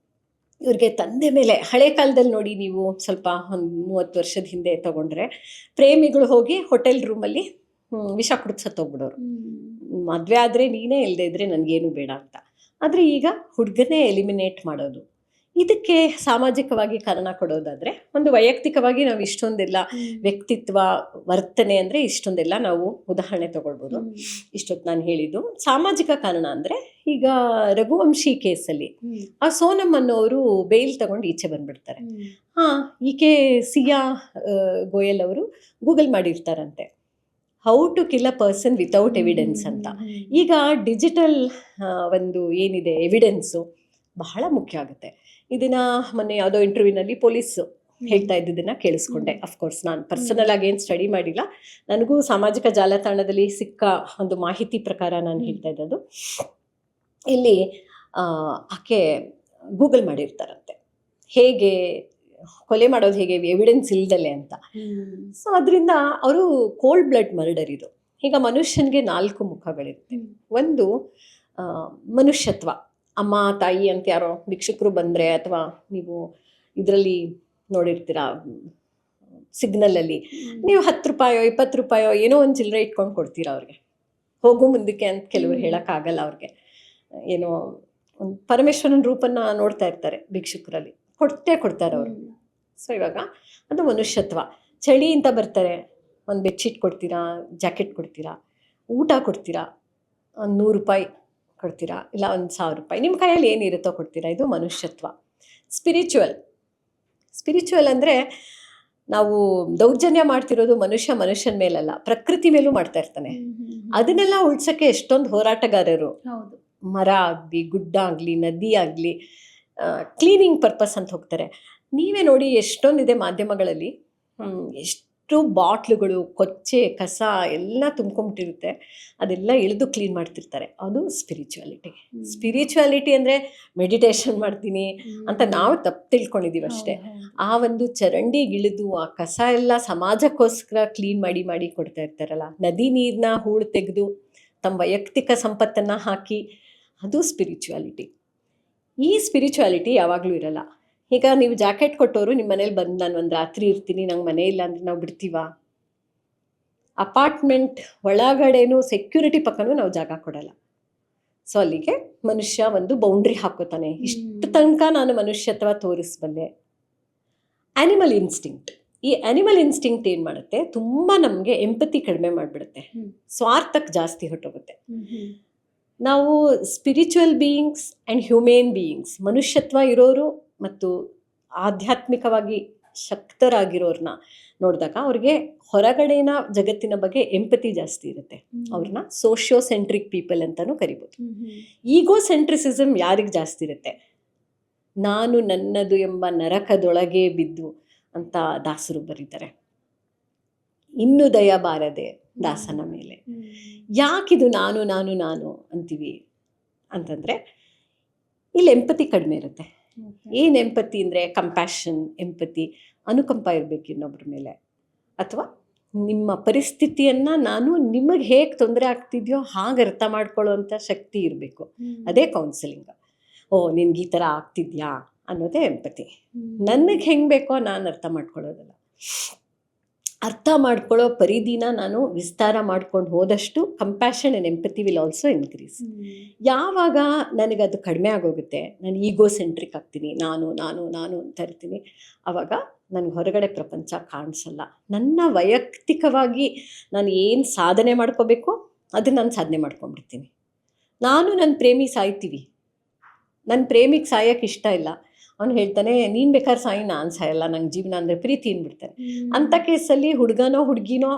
ಇವ್ರಿಗೆ ತಂದೆ ಮೇಲೆ, ಹಳೆ ಕಾಲದಲ್ಲಿ ನೋಡಿ ನೀವು ಸ್ವಲ್ಪ ಒಂದು 30 ವರ್ಷದ ಹಿಂದೆ ತಗೊಂಡ್ರೆ, ಪ್ರೇಮಿಗಳು ಹೋಗಿ ಹೋಟೆಲ್ ರೂಮಲ್ಲಿ ವಿಷ ಕುಡಿದು ಸತ್ತೋಗ್ಬಿಡೋರು, ಮದುವೆ ಆದರೆ ನೀನೇ ಇಲ್ಲದೆ ಇದ್ರೆ ನನಗೇನು ಬೇಡ ಅಂತ. ಆದರೆ ಈಗ ಹುಡುಗನೇ ಎಲಿಮಿನೇಟ್ ಮಾಡೋದು. ಇದಕ್ಕೆ ಸಾಮಾಜಿಕವಾಗಿ ಕಾರಣ ಕೊಡೋದಾದರೆ, ಒಂದು ವೈಯಕ್ತಿಕವಾಗಿ ನಾವು ಇಷ್ಟೊಂದೆಲ್ಲ ವ್ಯಕ್ತಿತ್ವ, ವರ್ತನೆ ಅಂದರೆ ಇಷ್ಟೊಂದೆಲ್ಲ ನಾವು ಉದಾಹರಣೆ ತಗೊಳ್ಬೋದು. ಇಷ್ಟೊತ್ತು ನಾನು ಹೇಳಿದ್ದು ಸಾಮಾಜಿಕ ಕಾರಣ ಅಂದರೆ, ಈಗ ರಘುವಂಶಿ ಕೇಸಲ್ಲಿ ಆ ಸೋನಮ್ ಅನ್ನೋರು ಬೇಲ್ ತಗೊಂಡು ಈಚೆ ಬಂದ್ಬಿಡ್ತಾರೆ. ಈಕೆ ಸಿಯಾ ಗೋಯಲ್ ಅವರು ಗೂಗಲ್ ಮಾಡಿರ್ತಾರಂತೆ, how to kill a person without evidence ಅಂತ. ಈಗ ಡಿಜಿಟಲ್ ಒಂದು ಏನಿದೆ ಎವಿಡೆನ್ಸು ಬಹಳ ಮುಖ್ಯ ಆಗುತ್ತೆ. ಇದನ್ನ ಮೊನ್ನೆ ಯಾವುದೋ ಇಂಟರ್ವ್ಯೂನಲ್ಲಿ ಪೊಲೀಸು ಹೇಳ್ತಾ ಇದ್ದಿದ್ದನ್ನು ಕೇಳಿಸ್ಕೊಂಡೆ. ಅಫ್ಕೋರ್ಸ್ ನಾನು ಪರ್ಸನಲ್ ಆಗಿ ಏನು ಸ್ಟಡಿ ಮಾಡಿಲ್ಲ, ನನಗೂ ಸಾಮಾಜಿಕ ಜಾಲತಾಣದಲ್ಲಿ ಸಿಕ್ಕ ಒಂದು ಮಾಹಿತಿ ಪ್ರಕಾರ ನಾನು ಹೇಳ್ತಾ ಇದ್ದದ್ದು. ಇಲ್ಲಿ ಆಕೆ ಗೂಗಲ್ ಮಾಡಿರ್ತಾರಂತೆ ಹೇಗೆ ಕೊಲೆ ಮಾಡೋದು ಹೇಗೆ ಎವಿಡೆನ್ಸ್ ಇಲ್ದಲೆ ಅಂತ. ಸೊ ಅದರಿಂದ ಅವರು ಕೋಲ್ಡ್ ಬ್ಲಡ್ ಮರ್ಡರ್ ಇದು. ಈಗ ಮನುಷ್ಯನಿಗೆ 4 ಮುಖಗಳಿರುತ್ತೆ. ಒಂದು ಮನುಷ್ಯತ್ವ, ಅಮ್ಮ ತಾಯಿ ಅಂತ ಯಾರೋ ಭಿಕ್ಷುಕರು ಬಂದರೆ, ಅಥವಾ ನೀವು ಇದರಲ್ಲಿ ನೋಡಿರ್ತೀರ ಸಿಗ್ನಲಲ್ಲಿ, ನೀವು 10 ರೂಪಾಯೋ 20 ರೂಪಾಯೋ ಏನೋ ಒಂದು ಚಿಲ್ಲರೆ ಇಟ್ಕೊಂಡು ಕೊಡ್ತೀರಾ ಅವ್ರಿಗೆ, ಹೋಗು ಮುಂದಕ್ಕೆ ಅಂತ ಕೆಲವರು ಹೇಳೋಕ್ಕಾಗಲ್ಲ ಅವ್ರಿಗೆ. ಏನೋ ಒಂದು ಪರಮೇಶ್ವರನ ರೂಪನ್ನು ನೋಡ್ತಾ ಇರ್ತಾರೆ ಭಿಕ್ಷುಕರಲ್ಲಿ, ಕೊಡ್ತಾರೆ ಅವರು. ಸೊ ಇವಾಗ ಅದು ಮನುಷ್ಯತ್ವ. ಚಳಿ ಅಂತ ಬರ್ತಾರೆ, ಒಂದು ಬೆಡ್ಶೀಟ್ ಕೊಡ್ತೀರಾ, ಜಾಕೆಟ್ ಕೊಡ್ತೀರಾ, ಊಟ ಕೊಡ್ತೀರಾ, ಒಂದು 100 ರೂಪಾಯಿ ಕೊಡ್ತೀರಾ, ಇಲ್ಲ ಒಂದು 1000 ರೂಪಾಯಿ, ನಿಮ್ಮ ಕೈಯಲ್ಲಿ ಏನಿರುತ್ತೋ ಕೊಡ್ತೀರಾ. ಇದು ಮನುಷ್ಯತ್ವ. ಸ್ಪಿರಿಚುವಲ್ ಅಂದರೆ ನಾವು ದೌರ್ಜನ್ಯ ಮಾಡ್ತಿರೋದು ಮನುಷ್ಯನ ಮೇಲಲ್ಲ, ಪ್ರಕೃತಿ ಮೇಲೂ ಮಾಡ್ತಾ ಇರ್ತಾನೆ. ಅದನ್ನೆಲ್ಲ ಉಳ್ಸೋಕ್ಕೆ ಎಷ್ಟೊಂದು ಹೋರಾಟಗಾರರು, ಮರ ಆಗಲಿ, ಗುಡ್ಡ ಆಗಲಿ, ನದಿ ಆಗಲಿ, ಕ್ಲೀನಿಂಗ್ ಪರ್ಪಸ್ ಅಂತ ಹೋಗ್ತಾರೆ. ನೀವೇ ನೋಡಿ ಎಷ್ಟೊಂದಿದೆ ಮಾಧ್ಯಮಗಳಲ್ಲಿ, ಎಷ್ಟು ಬಾಟ್ಲುಗಳು, ಕೊಚ್ಚೆ, ಕಸ ಎಲ್ಲ ತುಂಬ್ಕೊಂಬಿಟ್ಟಿರುತ್ತೆ, ಅದೆಲ್ಲ ಇಳಿದು ಕ್ಲೀನ್ ಮಾಡ್ತಿರ್ತಾರೆ. ಅದು ಸ್ಪಿರಿಚುವಾಲಿಟಿ ಅಂದರೆ ಮೆಡಿಟೇಷನ್ ಮಾಡ್ತೀನಿ ಅಂತ ನಾವು ತಪ್ಪು ತಿಳ್ಕೊಂಡಿದ್ದೀವಿ ಅಷ್ಟೇ. ಆ ಒಂದು ಚರಂಡಿಗಿಳಿದು ಆ ಕಸ ಎಲ್ಲ ಸಮಾಜಕ್ಕೋಸ್ಕರ ಕ್ಲೀನ್ ಮಾಡಿ ಕೊಡ್ತಾ ಇರ್ತಾರಲ್ಲ, ನದಿ ನೀರನ್ನ ಹೂಳು ತೆಗೆದು ತಮ್ಮ ವೈಯಕ್ತಿಕ ಸಂಪತ್ತನ್ನು ಹಾಕಿ, ಅದು ಸ್ಪಿರಿಚುವಾಲಿಟಿ. ಈ ಸ್ಪಿರಿಚುವಾಲಿಟಿ ಯಾವಾಗಲೂ ಇರಲ್ಲ. ಈಗ ನೀವು ಜಾಕೆಟ್ ಕೊಟ್ಟವರು ನಿಮ್ಮ ಮನೇಲಿ ಬಂದು, ನಾನು ಒಂದು ರಾತ್ರಿ ಇರ್ತೀನಿ, ನಂಗೆ ಮನೆ ಇಲ್ಲ ಅಂದರೆ ನಾವು ಬಿಡ್ತೀವ? ಅಪಾರ್ಟ್ಮೆಂಟ್ ಒಳಗಡೆನೂ ಸೆಕ್ಯೂರಿಟಿ ಪಕ್ಕನೂ ನಾವು ಜಾಗ ಕೊಡಲ್ಲ. ಸೊ ಅಲ್ಲಿಗೆ ಮನುಷ್ಯ ಒಂದು ಬೌಂಡ್ರಿ ಹಾಕೋತಾನೆ, ಇಷ್ಟು ತನಕ ನಾನು ಮನುಷ್ಯತ್ವ ತೋರಿಸಬಲ್ಲೆ. ಆ್ಯನಿಮಲ್ ಇನ್ಸ್ಟಿಂಕ್ಟ್, ಈ ಆ್ಯನಿಮಲ್ ಇನ್ಸ್ಟಿಂಕ್ಟ್ ಏನು ಮಾಡುತ್ತೆ, ತುಂಬ ನಮಗೆ ಎಂಪತಿ ಕಡಿಮೆ ಮಾಡಿಬಿಡುತ್ತೆ, ಸ್ವಾರ್ಥಕ್ಕೆ ಜಾಸ್ತಿ ಹೊಟ್ಟೋಗುತ್ತೆ. ನಾವು spiritual beings and humane beings, ಮನುಷ್ಯತ್ವ ಇರೋರು ಮತ್ತು ಆಧ್ಯಾತ್ಮಿಕವಾಗಿ ಶಕ್ತರಾಗಿರೋರನ್ನ ನೋಡಿದಾಗ ಅವ್ರಿಗೆ ಹೊರಗಡೆನ ಜಗತ್ತಿನ ಬಗ್ಗೆ ಎಂಪತಿ ಜಾಸ್ತಿ ಇರುತ್ತೆ. ಅವ್ರನ್ನ ಸೋಷಿಯೋಸೆಂಟ್ರಿಕ್ ಪೀಪಲ್ ಅಂತಲೂ ಕರಿಬೋದು. ಈಗೋ ಸೆಂಟ್ರಿಸಿಸಮ್ ಯಾರಿಗೆ ಜಾಸ್ತಿ ಇರುತ್ತೆ? ನಾನು ನನ್ನದು ಎಂಬ ನರಕದೊಳಗೆ ಬಿದ್ದು ಅಂತ ದಾಸರು ಬರೀತಾರೆ. ಇನ್ನು ದಯ ಬಾರದೆ ದಾಸನ ಮೇಲೆ. ಯಾಕಿದು ನಾನು ನಾನು ನಾನು ಅಂತೀವಿ ಅಂತಂದರೆ, ಇಲ್ಲಿ ಎಂಪತಿ ಕಡಿಮೆ ಇರುತ್ತೆ. ಏನು ಎಂಪತಿ ಅಂದರೆ ಕಂಪ್ಯಾಷನ್, ಎಂಪತಿ, ಅನುಕಂಪ ಇರಬೇಕು ಇನ್ನೊಬ್ಬರ ಮೇಲೆ. ಅಥವಾ ನಿಮ್ಮ ಪರಿಸ್ಥಿತಿಯನ್ನು ನಾನು ನಿಮಗೆ ಹೇಗೆ ತೊಂದರೆ ಆಗ್ತಿದೆಯೋ ಹಾಗೆ ಅರ್ಥ ಮಾಡ್ಕೊಳ್ಳೋವಂಥ ಶಕ್ತಿ ಇರಬೇಕು. ಅದೇ ಕೌನ್ಸಿಲಿಂಗ್. ನಿನ್ಗೆ ಈ ಥರ ಆಗ್ತಿದ್ಯಾ ಅನ್ನೋದೇ ಎಂಪತಿ. ನನಗೆ ಹೆಂಗೆ ಬೇಕೋ ನಾನು ಅರ್ಥ ಮಾಡ್ಕೊಳ್ಳೋದಲ್ಲ. ಅರ್ಥ ಮಾಡ್ಕೊಳ್ಳೋ ಪರಿಧಿನ ನಾನು ವಿಸ್ತಾರ ಮಾಡ್ಕೊಂಡು ಹೋದಷ್ಟು compassion and empathy will also increase. ಯಾವಾಗ ನನಗದು ಕಡಿಮೆ ಆಗೋಗುತ್ತೆ, ನಾನು ಈಗೋ ಸೆಂಟ್ರಿಕ್ ಆಗ್ತೀನಿ, ನಾನು ನಾನು ನಾನು ಅಂತ ಇರ್ತೀನಿ, ಆವಾಗ ನನಗೆ ಹೊರಗಡೆ ಪ್ರಪಂಚ ಕಾಣಿಸಲ್ಲ. ನನ್ನ ವೈಯಕ್ತಿಕವಾಗಿ ನಾನು ಏನು ಸಾಧನೆ ಮಾಡ್ಕೋಬೇಕೋ ಅದನ್ನು ನಾನು ಸಾಧನೆ ಮಾಡ್ಕೊಂಡ್ಬಿಡ್ತೀನಿ. ನಾನು ನನ್ನ ಪ್ರೇಮಿ ಸಾಯ್ತೀವಿ, ನನ್ನ ಪ್ರೇಮಿಗೆ ಸಾಯೋಕ್ಕೆ ಇಷ್ಟ ಇಲ್ಲ, ಅವ್ನು ಹೇಳ್ತಾನೆ ನೀನು ಬೇಕಾದ್ರೆ ಸಾಯಿ, ನಾನು ಸಾಯಲ್ಲ, ನಂಗೆ ಜೀವನ ಅಂದರೆ ಪ್ರೀತಿ ಅಂದ್ಬಿಡ್ತಾನೆ. ಅಂಥ ಕೇಸಲ್ಲಿ ಹುಡುಗನೋ ಹುಡುಗಿನೋ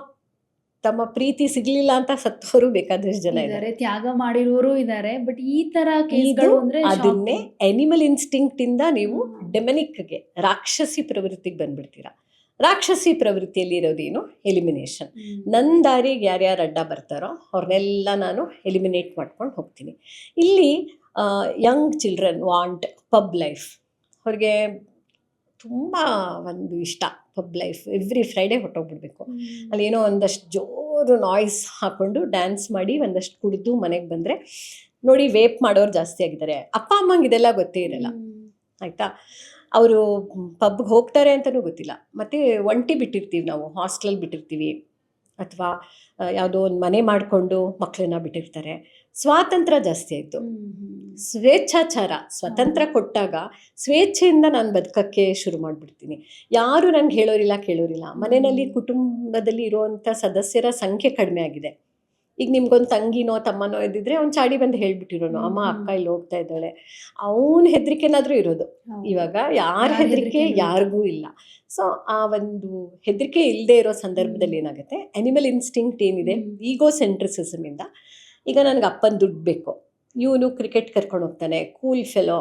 ತಮ್ಮ ಪ್ರೀತಿ ಸಿಗಲಿಲ್ಲ ಅಂತ ಸತ್ತೋರು ಬೇಕಾದಷ್ಟು ಜನ ಇದ್ದಾರೆ, ತ್ಯಾಗ ಮಾಡಿರೋರು ಇದ್ದಾರೆ. ಬಟ್ ಈ ಥರ ಕೇಸ್ಗಳು ಅಂದರೆ ಅದನ್ನೇ ಆ್ಯನಿಮಲ್ ಇನ್ಸ್ಟಿಂಕ್ಟಿಂದ ನೀವು ಡೆಮನಿಕ್ಗೆ, ರಾಕ್ಷಸಿ ಪ್ರವೃತ್ತಿಗೆ ಬಂದ್ಬಿಡ್ತೀರಾ. ರಾಕ್ಷಸಿ ಪ್ರವೃತ್ತಿಯಲ್ಲಿ ಇರೋದೇನು? ಎಲಿಮಿನೇಷನ್. ನನ್ನ ದಾರಿಗೆ ಯಾರ್ಯಾರು ಅಡ್ಡ ಬರ್ತಾರೋ ಅವ್ರನ್ನೆಲ್ಲ ನಾನು ಎಲಿಮಿನೇಟ್ ಮಾಡ್ಕೊಂಡು ಹೋಗ್ತೀನಿ. ಇಲ್ಲಿ young children want pub life. ಅವ್ರಿಗೆ ತುಂಬ ಒಂದು ಇಷ್ಟ ಪಬ್ ಲೈಫ್. ಎವ್ರಿ ಫ್ರೈಡೇ ಹೊಟ್ಟೋಗ್ಬಿಡ್ಬೇಕು. ಅಲ್ಲೇನೋ ಒಂದಷ್ಟು ಜೋರು ನಾಯ್ಸ್ ಹಾಕ್ಕೊಂಡು ಡ್ಯಾನ್ಸ್ ಮಾಡಿ ಒಂದಷ್ಟು ಕುಡಿದು ಮನೆಗೆ ಬಂದರೆ ನೋಡಿ, ವೇಪ್ ಮಾಡೋರು ಜಾಸ್ತಿ ಆಗಿದ್ದಾರೆ. ಅಪ್ಪ ಅಮ್ಮಂಗೆ ಇದೆಲ್ಲ ಗೊತ್ತೇ ಇರಲ್ಲ, ಆಯಿತಾ? ಅವರು ಪಬ್ಗೆ ಹೋಗ್ತಾರೆ ಅಂತಲೂ ಗೊತ್ತಿಲ್ಲ. ಮತ್ತು ಒಂಟಿ ಬಿಟ್ಟಿರ್ತೀವಿ ನಾವು, ಹಾಸ್ಟೆಲಲ್ಲಿ ಬಿಟ್ಟಿರ್ತೀವಿ, ಅಥವಾ ಯಾವುದೋ ಒಂದು ಮನೆ ಮಾಡಿಕೊಂಡು ಮಕ್ಕಳನ್ನ ಬಿಟ್ಟಿರ್ತಾರೆ. ಸ್ವಾತಂತ್ರ್ಯ ಜಾಸ್ತಿ ಆಯಿತು. ಸ್ವೇಚ್ಛಾಚಾರ, ಸ್ವತಂತ್ರ ಕೊಟ್ಟಾಗ ಸ್ವೇಚ್ಛೆಯಿಂದ ನಾನು ಬದುಕಕ್ಕೆ ಶುರು ಮಾಡಿಬಿಡ್ತೀನಿ. ಯಾರು ನಂಗೆ ಹೇಳೋರಿಲ್ಲ ಕೇಳೋರಿಲ್ಲ. ಮನೆಯಲ್ಲಿ ಕುಟುಂಬದಲ್ಲಿ ಇರುವಂಥ ಸದಸ್ಯರ ಸಂಖ್ಯೆ ಕಡಿಮೆ ಆಗಿದೆ. ಈಗ ನಿಮ್ಗೊಂದು ತಂಗಿನೋ ತಮ್ಮನೋ ಇದ್ದಿದ್ರೆ ಅವ್ನು ಚಾಡಿ ಬಂದು ಹೇಳ್ಬಿಟ್ಟಿರೋನು, ಅಮ್ಮ ಅಕ್ಕ ಇಲ್ಲಿ ಹೋಗ್ತಾ ಇದ್ದಾಳೆ, ಅವನ ಹೆದರಿಕೆನಾದ್ರೂ ಇರೋದು. ಇವಾಗ ಯಾರ ಹೆದರಿಕೆ ಯಾರಿಗೂ ಇಲ್ಲ. ಸೊ ಆ ಒಂದು ಹೆದರಿಕೆ ಇಲ್ಲದೆ ಇರೋ ಸಂದರ್ಭದಲ್ಲಿ ಏನಾಗುತ್ತೆ, ಅನಿಮಲ್ ಇನ್ಸ್ಟಿಂಕ್ಟ್ ಏನಿದೆ, ಈಗೋ ಸೆಂಟ್ರಿಸಿಸಮ್ ಇಂದ, ಈಗ ನನಗೆ ಅಪ್ಪನ ದುಡ್ಡು ಬೇಕು, ಇವನು ಕ್ರಿಕೆಟ್ ಕರ್ಕೊಂಡು ಹೋಗ್ತಾನೆ, ಕೂಲ್ ಫೆಲೋ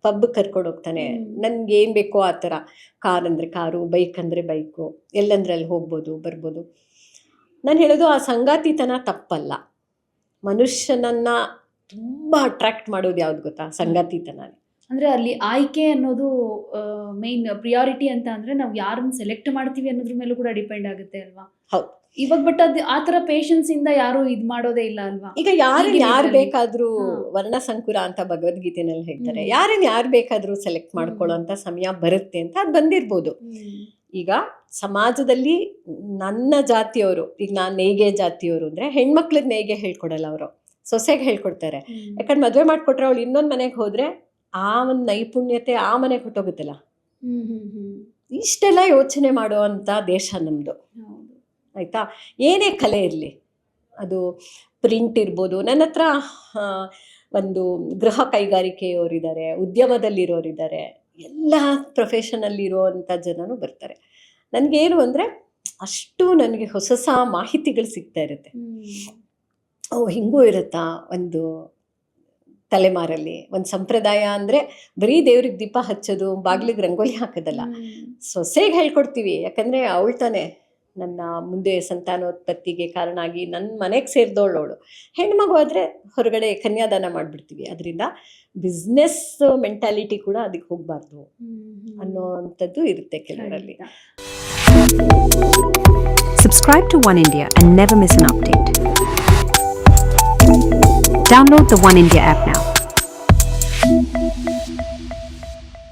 ಪಬ್ ಕರ್ಕೊಂಡು ಹೋಗ್ತಾನೆ, ನನ್ಗೆ ಏನು ಬೇಕೋ ಆ ಥರ, ಕಾರ್ ಅಂದರೆ ಕಾರು, ಬೈಕ್ ಅಂದರೆ ಬೈಕು, ಎಲ್ಲಂದ್ರೆ ಅಲ್ಲಿ ಹೋಗ್ಬೋದು ಬರ್ಬೋದು. ನಾನು ಹೇಳೋದು ಆ ಸಂಗಾತಿತನ ತಪ್ಪಲ್ಲ. ಮನುಷ್ಯನನ್ನು ತುಂಬ ಅಟ್ರಾಕ್ಟ್ ಮಾಡೋದು ಯಾವ್ದು ಗೊತ್ತಾ? ಸಂಗಾತಿತನ. ಅಂದ್ರೆ ಅಲ್ಲಿ ಆಯ್ಕೆ ಅನ್ನೋದು ಮೇನ್ ಪ್ರಿಯಾರಿಟಿ ಅಂತ ಅಂದ್ರೆ ನಾವು ಯಾರನ್ನ ಸೆಲೆಕ್ಟ್ ಮಾಡ್ತೀವಿ ಅನ್ನೋದ್ರ ಮೇಲೂ ಕೂಡ ಡಿಪೆಂಡ್ ಆಗುತ್ತೆ ಅಲ್ವಾ? ಹೌದು. ಇವಾಗ ಬಟ್ ಅದು ಆ ಥರ ಪೇಷನ್ಸ್ ಇಂದ ಯಾರು ಇದು ಮಾಡೋದೇ ಇಲ್ಲ ಅಲ್ವಾ? ಈಗ ಯಾರು ಬೇಕಾದ್ರೂ ವರ್ಣ ಸಂಕುರ ಅಂತ ಭಗವದ್ಗೀತೆನಲ್ಲಿ ಹೇಳ್ತಾರೆ, ಯಾರು ಬೇಕಾದ್ರೂ ಸೆಲೆಕ್ಟ್ ಮಾಡ್ಕೊಳ್ಳೋ ಅಂತ ಸಮಯ ಬರುತ್ತೆ ಅಂತ. ಅದು ಬಂದಿರ್ಬೋದು. ಈಗ ಸಮಾಜದಲ್ಲಿ ನನ್ನ ಜಾತಿಯವರು, ಈಗ ನಾನು ನೇಯ್ಗೆ ಜಾತಿಯವರು ಅಂದರೆ ಹೆಣ್ಮಕ್ಳಿಗೆ ನೇಯ್ಗೆ ಹೇಳ್ಕೊಡಲ್ಲ, ಅವರು ಸೊಸೆಗೆ ಹೇಳ್ಕೊಡ್ತಾರೆ. ಯಾಕಂದ್ರೆ ಮದುವೆ ಮಾಡಿಕೊಟ್ರೆ ಅವಳು ಇನ್ನೊಂದು ಮನೆಗೆ ಹೋದರೆ ಆ ಒಂದು ನೈಪುಣ್ಯತೆ ಆ ಮನೆಗೆ ಹೊಟ್ಟೋಗುತ್ತಲ್ಲ. ಇಷ್ಟೆಲ್ಲ ಯೋಚನೆ ಮಾಡುವಂಥ ದೇಶ ನಮ್ಮದು, ಆಯಿತಾ? ಏನೇ ಕಲೆ ಇರಲಿ, ಅದು ಪ್ರಿಂಟ್ ಇರ್ಬೋದು. ನನ್ನ ಹತ್ರ ಒಂದು ಗೃಹ ಕೈಗಾರಿಕೆಯವರಿದ್ದಾರೆ, ಉದ್ಯಮದಲ್ಲಿರೋರಿದ್ದಾರೆ, ಎಲ್ಲ ಪ್ರೊಫೆಷನಲ್ಲಿರುವಂಥ ಜನನೂ ಬರ್ತಾರೆ. ನನಗೇನು ಅಂದರೆ ಅಷ್ಟು ನನಗೆ ಹೊಸ ಹೊಸ ಮಾಹಿತಿಗಳು ಸಿಗ್ತಾ ಇರುತ್ತೆ. ಹಿಂಗೂ ಇರುತ್ತಾ ಒಂದು ತಲೆಮಾರಲ್ಲಿ ಒಂದು ಸಂಪ್ರದಾಯ ಅಂದರೆ ಬರೀ ದೇವ್ರಿಗೆ ದೀಪ ಹಚ್ಚೋದು, ಬಾಗಿಲಿಗೆ ರಂಗೋಲಿ ಹಾಕೋದಲ್ಲ. ಸೊಸೆಗೆ ಹೇಳ್ಕೊಡ್ತೀವಿ, ಯಾಕಂದರೆ ಅವಳು ತಾನೆ ನನ್ನ ಮುಂದೆ ಸಂತಾನೋತ್ಪತ್ತಿಗೆ ಕಾರಣ ಆಗಿ ನನ್ನ ಮನೆಗೆ ಸೇರಿದವಳು. ಹೆಣ್ಮಗು ಆದರೆ ಹೊರಗಡೆ ಕನ್ಯಾದಾನ ಮಾಡಿಬಿಡ್ತೀವಿ. ಅದರಿಂದ ಬಿಸ್ನೆಸ್ ಮೆಂಟಾಲಿಟಿ ಕೂಡ ಅದಕ್ಕೆ ಹೋಗಬಾರ್ದು ಅನ್ನೋವಂಥದ್ದು ಇರುತ್ತೆ ಕೆಲವರಲ್ಲಿ. Subscribe to One India and never miss an update. Download the One India app now.